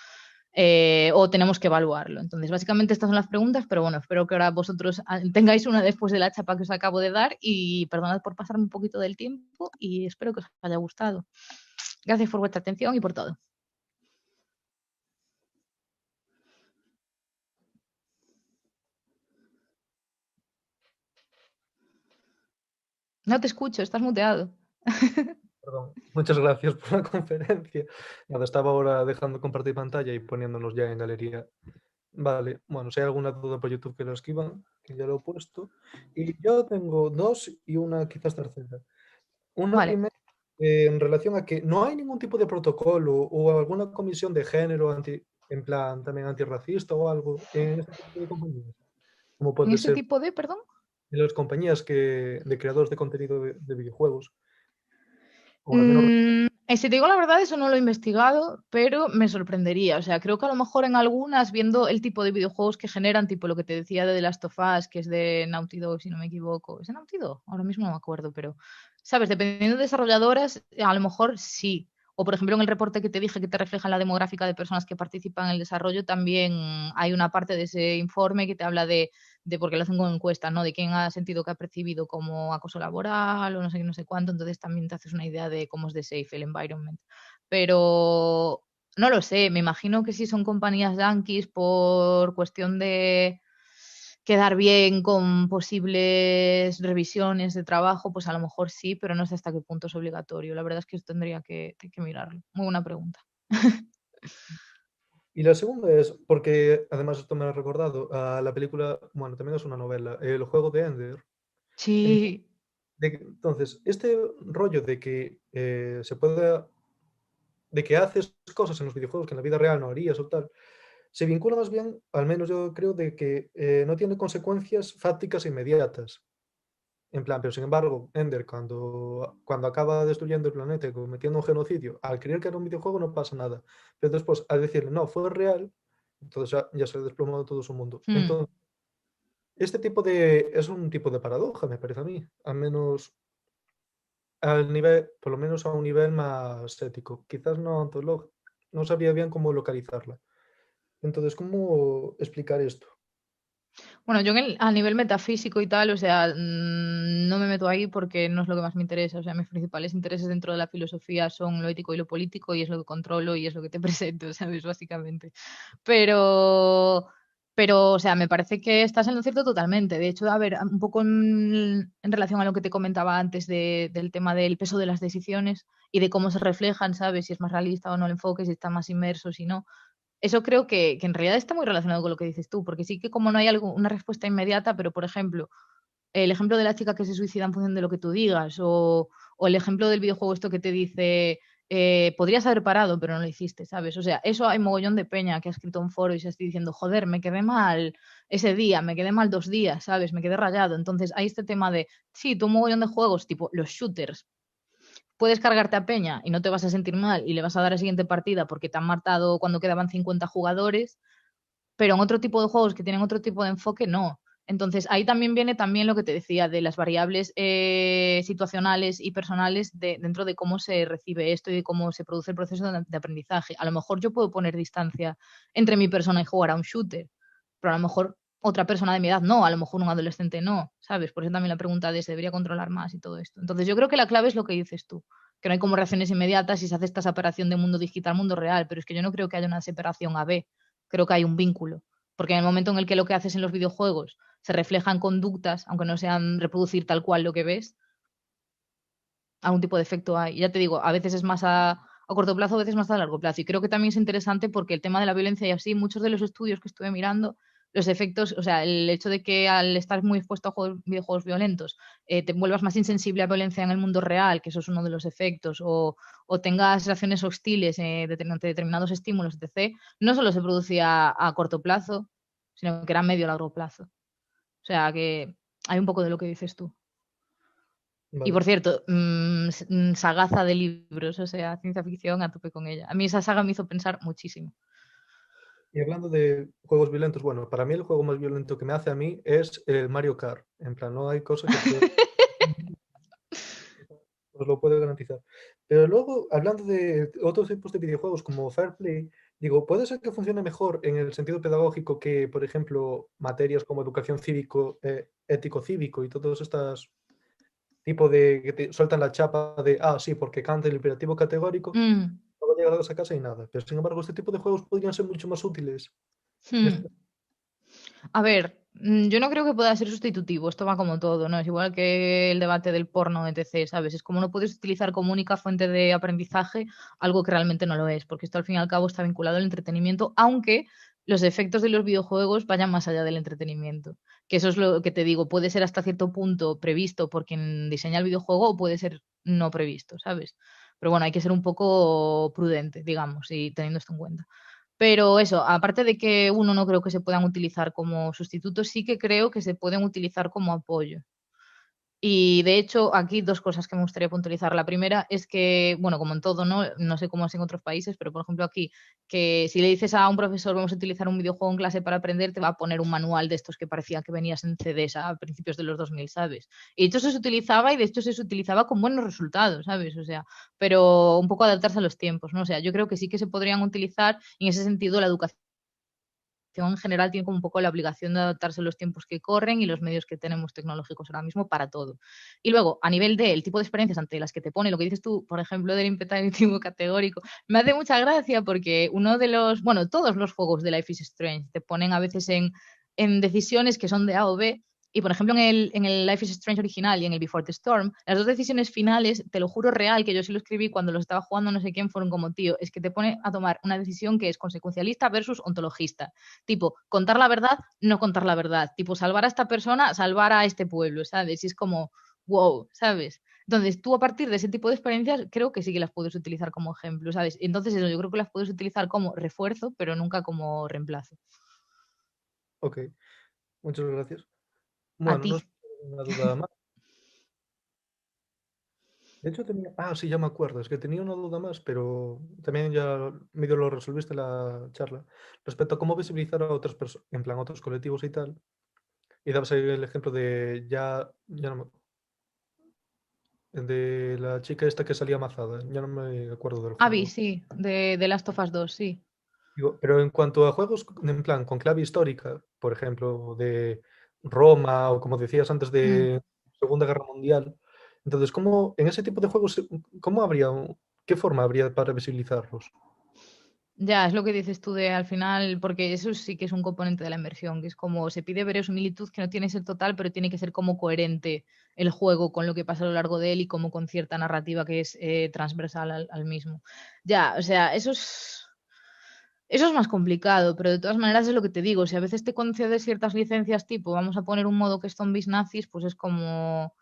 O tenemos que evaluarlo. Entonces, básicamente estas son las preguntas, pero bueno, espero que ahora vosotros tengáis una después de la chapa que os acabo de dar y perdonad por pasarme un poquito del tiempo y espero que os haya gustado. Gracias por vuestra atención y por todo. No te escucho, estás muteado. Perdón. Muchas gracias por la conferencia. Nada, estaba ahora dejando compartir pantalla y poniéndonos ya en galería. Vale, bueno, si hay alguna duda por YouTube que lo esquivan, que ya lo he puesto. Y yo tengo dos y una quizás tercera. Una Vale. primera en relación a que no hay ningún tipo de protocolo o alguna comisión de género en plan también antirracista o algo en este tipo de compañías. Como En puede ese ser tipo de, perdón. en las compañías de creadores de contenido de videojuegos. O al menos Si te digo la verdad, eso no lo he investigado, pero me sorprendería. O sea, creo que a lo mejor en algunas, viendo el tipo de videojuegos que generan, tipo lo que te decía de The Last of Us, que es de Naughty Dog, si no me equivoco. ¿Es de Naughty Dog? Ahora mismo no me acuerdo, pero, ¿sabes? Dependiendo de desarrolladoras, a lo mejor sí. O, por ejemplo, en el reporte que te dije que te refleja la demográfica de personas que participan en el desarrollo, también hay una parte de ese informe que te habla de porque lo hacen con encuestas, ¿no? De quién ha sentido que ha percibido como acoso laboral o no sé qué, no sé cuánto, entonces también te haces una idea de cómo es de safe el environment. Pero no lo sé, me imagino que si son compañías yankees por cuestión de quedar bien con posibles revisiones de trabajo, pues a lo mejor sí, pero no sé hasta qué punto es obligatorio. La verdad es que eso tendría que mirarlo. Muy buena pregunta. Y la segunda es, porque además esto me ha recordado a la película, bueno, también es una novela, El juego de Ender. Sí. Entonces, este rollo de que se pueda, de que haces cosas en los videojuegos que en la vida real no harías o tal, se vincula más bien, al menos yo creo, de que no tiene consecuencias fácticas inmediatas. En plan, pero sin embargo, Ender, cuando acaba destruyendo el planeta y cometiendo un genocidio, al creer que era un videojuego no pasa nada. Pero después, al decirle, no, fue real, entonces ya se ha desplomado todo su mundo. Entonces, es un tipo de paradoja, me parece a mí, al menos al nivel, por lo menos a un nivel más ético. Quizás no ontológico, no sabría bien cómo localizarla. Entonces, ¿cómo explicar esto? Bueno, yo a nivel metafísico y tal, o sea, no me meto ahí porque no es lo que más me interesa. O sea, mis principales intereses dentro de la filosofía son lo ético y lo político y es lo que controlo y es lo que te presento, ¿sabes? Básicamente. Pero, o sea, me parece que estás en lo cierto totalmente. De hecho, a ver, un poco en relación a lo que te comentaba antes del tema del peso de las decisiones y de cómo se reflejan, ¿sabes? Si es más realista o no el enfoque, si está más inmerso, si no. Eso creo que en realidad está muy relacionado con lo que dices tú, porque sí que como no hay una respuesta inmediata, pero por ejemplo, el ejemplo de la chica que se suicida en función de lo que tú digas, o el ejemplo del videojuego esto que te dice, podrías haber parado, pero no lo hiciste, ¿sabes? O sea, eso hay mogollón de peña que ha escrito un foro y se está diciendo, joder, me quedé mal ese día, me quedé mal 2 días, ¿sabes? Me quedé rayado. Entonces hay este tema de, sí, tú un mogollón de juegos, tipo los shooters, puedes cargarte a Peña y no te vas a sentir mal y le vas a dar a la siguiente partida porque te han matado cuando quedaban 50 jugadores, pero en otro tipo de juegos que tienen otro tipo de enfoque, no. Entonces, ahí también viene también lo que te decía de las variables situacionales y personales dentro de cómo se recibe esto y de cómo se produce el proceso de aprendizaje. A lo mejor yo puedo poner distancia entre mi persona y jugar a un shooter, pero a lo mejor otra persona de mi edad no, a lo mejor un adolescente no, ¿sabes? Por eso también la pregunta de ¿se debería controlar más y todo esto? Entonces, yo creo que la clave es lo que dices tú, que no hay como reacciones inmediatas y se hace esta separación de mundo digital, mundo real, pero es que yo no creo que haya una separación A-B, creo que hay un vínculo. Porque en el momento en el que lo que haces en los videojuegos se reflejan conductas, aunque no sean reproducir tal cual lo que ves, algún tipo de efecto hay. Ya te digo, a veces es más a corto plazo, a veces más a largo plazo. Y creo que también es interesante porque el tema de la violencia y así, muchos de los estudios que estuve mirando, los efectos, o sea, el hecho de que al estar muy expuesto a videojuegos violentos, te vuelvas más insensible a violencia en el mundo real, que eso es uno de los efectos, o tengas reacciones hostiles ante determinados estímulos, etc., no solo se producía a corto plazo, sino que era a medio largo plazo. O sea que hay un poco de lo que dices tú. Y Vale. por cierto, sagaza de libros, o sea, ciencia ficción a tope con ella. A mí esa saga me hizo pensar muchísimo. Y hablando de juegos violentos, bueno, para mí el juego más violento que me hace a mí es el Mario Kart. En plan, no hay cosa que pueda, os lo puedo garantizar. Pero luego, hablando de otros tipos de videojuegos como Fair Play, digo, puede ser que funcione mejor en el sentido pedagógico que, por ejemplo, materias como educación cívico, ético-cívico y todos estos tipos de que te sueltan la chapa de, sí, porque canta el imperativo categórico, Mm, luego llegas a casa y nada. Pero sin embargo, este tipo de juegos podrían ser mucho más útiles. En hmm. este- A ver, yo no creo que pueda ser sustitutivo, esto va como todo, ¿no? Es igual que el debate del porno, etc., ¿sabes? Es como no puedes utilizar como única fuente de aprendizaje algo que realmente no lo es, porque esto al fin y al cabo está vinculado al entretenimiento, aunque los efectos de los videojuegos vayan más allá del entretenimiento. Que eso es lo que te digo, puede ser hasta cierto punto previsto por quien diseña el videojuego o puede ser no previsto, ¿sabes? Pero bueno, hay que ser un poco prudente, digamos, y teniendo esto en cuenta. Pero eso, aparte de que uno no creo que se puedan utilizar como sustitutos, sí que creo que se pueden utilizar como apoyo. Y de hecho, aquí dos cosas que me gustaría puntualizar. La primera es que, bueno, como en todo, ¿no? No sé cómo es en otros países, pero por ejemplo aquí, que si le dices a un profesor vamos a utilizar un videojuego en clase para aprender, te va a poner un manual de estos que parecía que venías en CDs a principios de los 2000, ¿sabes? Y de hecho eso se utilizaba y de hecho se utilizaba con buenos resultados, ¿sabes? O sea, pero un poco adaptarse a los tiempos, ¿no? O sea, yo creo que sí que se podrían utilizar y en ese sentido la educación en general tiene como un poco la obligación de adaptarse a los tiempos que corren y los medios que tenemos tecnológicos ahora mismo para todo. Y luego, a nivel del tipo de experiencias ante las que te pone, lo que dices tú, por ejemplo, del imperativo categórico, me hace mucha gracia porque uno de los, bueno, todos los juegos de Life is Strange te ponen a veces en decisiones que son de A o B. Y por ejemplo, en el Life is Strange original y en el Before the Storm, las dos decisiones finales, te lo juro real, que yo sí lo escribí cuando lo estaba jugando no sé quién, fueron como, tío, es que te pone a tomar una decisión que es consecuencialista versus ontologista. Tipo, contar la verdad, no contar la verdad. Tipo, salvar a esta persona, salvar a este pueblo, ¿sabes? Y es como, wow, ¿sabes? Entonces, tú a partir de ese tipo de experiencias, creo que sí que las puedes utilizar como ejemplo, ¿sabes? Entonces, eso, yo creo que las puedes utilizar como refuerzo, pero nunca como reemplazo. Ok, muchas gracias. A Bueno, ti. no es una duda más. De hecho, sí, ya me acuerdo, es que tenía una duda más, pero también ya medio lo resolviste en la charla, respecto a cómo visibilizar a otras personas, en plan, otros colectivos y tal. Y dabas ahí el ejemplo de ya no de la chica esta que salía mazada, ya no me acuerdo del Abby, juego. sí, de Last of Us 2, sí. Digo, pero en cuanto a juegos, en plan, con clave histórica, por ejemplo, de Roma o como decías antes Mm. de Segunda Guerra Mundial, entonces, ¿cómo en ese tipo de juegos, cómo habría, qué forma habría para visibilizarlos? Ya, es lo que dices tú de al final, porque eso sí que es un componente de la inmersión, que es como se pide verosimilitud que no tiene que ser total, pero tiene que ser como coherente el juego con lo que pasa a lo largo de él y como con cierta narrativa que es transversal al mismo. Ya, o sea, eso es más complicado, pero de todas maneras es lo que te digo, si a veces te concedes ciertas licencias tipo, vamos a poner un modo que es zombies nazis, pues es como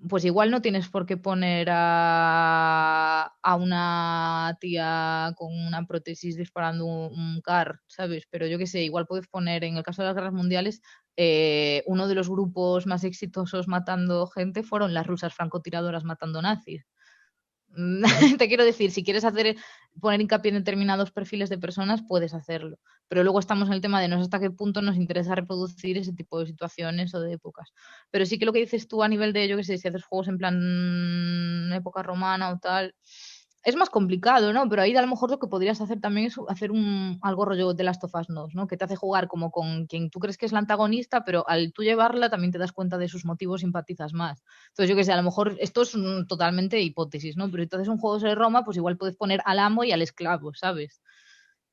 pues igual no tienes por qué poner a una tía con una prótesis disparando un car, ¿sabes? Pero yo qué sé, igual puedes poner, en el caso de las guerras mundiales, uno de los grupos más exitosos matando gente fueron las rusas francotiradoras matando nazis. Ujú. Te quiero decir, si quieres poner hincapié en determinados perfiles de personas, puedes hacerlo. Pero luego estamos en el tema de no sé hasta qué punto nos interesa reproducir ese tipo de situaciones o de épocas. Pero sí que lo que dices tú a nivel de, yo qué sé, si haces juegos en plan época romana o tal, es más complicado, ¿no? Pero ahí a lo mejor lo que podrías hacer también es hacer algo rollo de Last of Us 2, ¿no? Que te hace jugar como con quien tú crees que es la antagonista, pero al tú llevarla también te das cuenta de sus motivos, simpatizas más. Entonces, yo qué sé, a lo mejor esto es totalmente hipótesis, ¿no? Pero entonces un juego sobre Roma, pues igual puedes poner al amo y al esclavo, ¿sabes?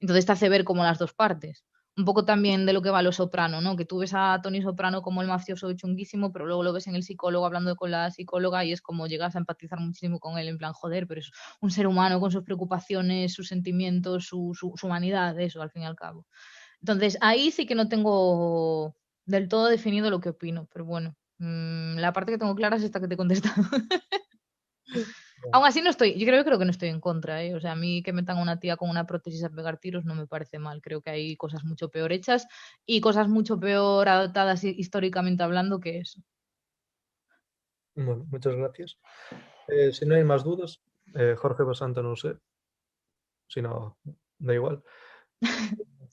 Entonces te hace ver como las dos partes. Un poco también de lo que va Los Soprano, ¿no? Que tú ves a Tony Soprano como el mafioso chunguísimo, pero luego lo ves en el psicólogo hablando con la psicóloga y es como llegas a empatizar muchísimo con él, en plan, joder, pero es un ser humano con sus preocupaciones, sus sentimientos, su humanidad, eso, al fin y al cabo. Entonces, ahí sí que no tengo del todo definido lo que opino, pero bueno, la parte que tengo clara es esta que te he contestado. Aún así no estoy, yo creo que no estoy en contra, ¿eh? O sea, a mí que metan a una tía con una prótesis a pegar tiros no me parece mal. Creo que hay cosas mucho peor hechas y cosas mucho peor adaptadas históricamente hablando que eso. Bueno, muchas gracias. Si no hay más dudas, Jorge Basanta, no sé. Si no, da igual.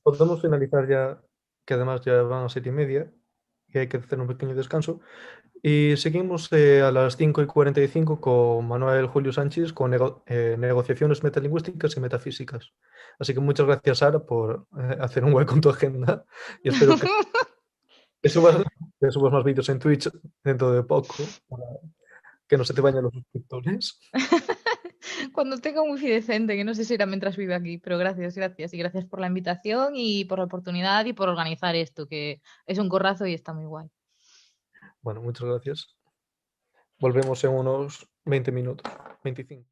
Podemos finalizar ya, que además ya van a 7:30 y hay que hacer un pequeño descanso. Y seguimos a las 5:45 con Manuel Julio Sánchez con negociaciones metalingüísticas y metafísicas. Así que muchas gracias, Sara, por hacer un hueco en tu agenda y espero que subas más vídeos en Twitch dentro de poco para que no se te vayan los suscriptores. Cuando tenga un wifi decente, que no sé si era mientras vive aquí, pero gracias, gracias. Y gracias por la invitación y por la oportunidad y por organizar esto, que es un corrazo y está muy guay. Bueno, muchas gracias. Volvemos en unos 20 minutos, 25.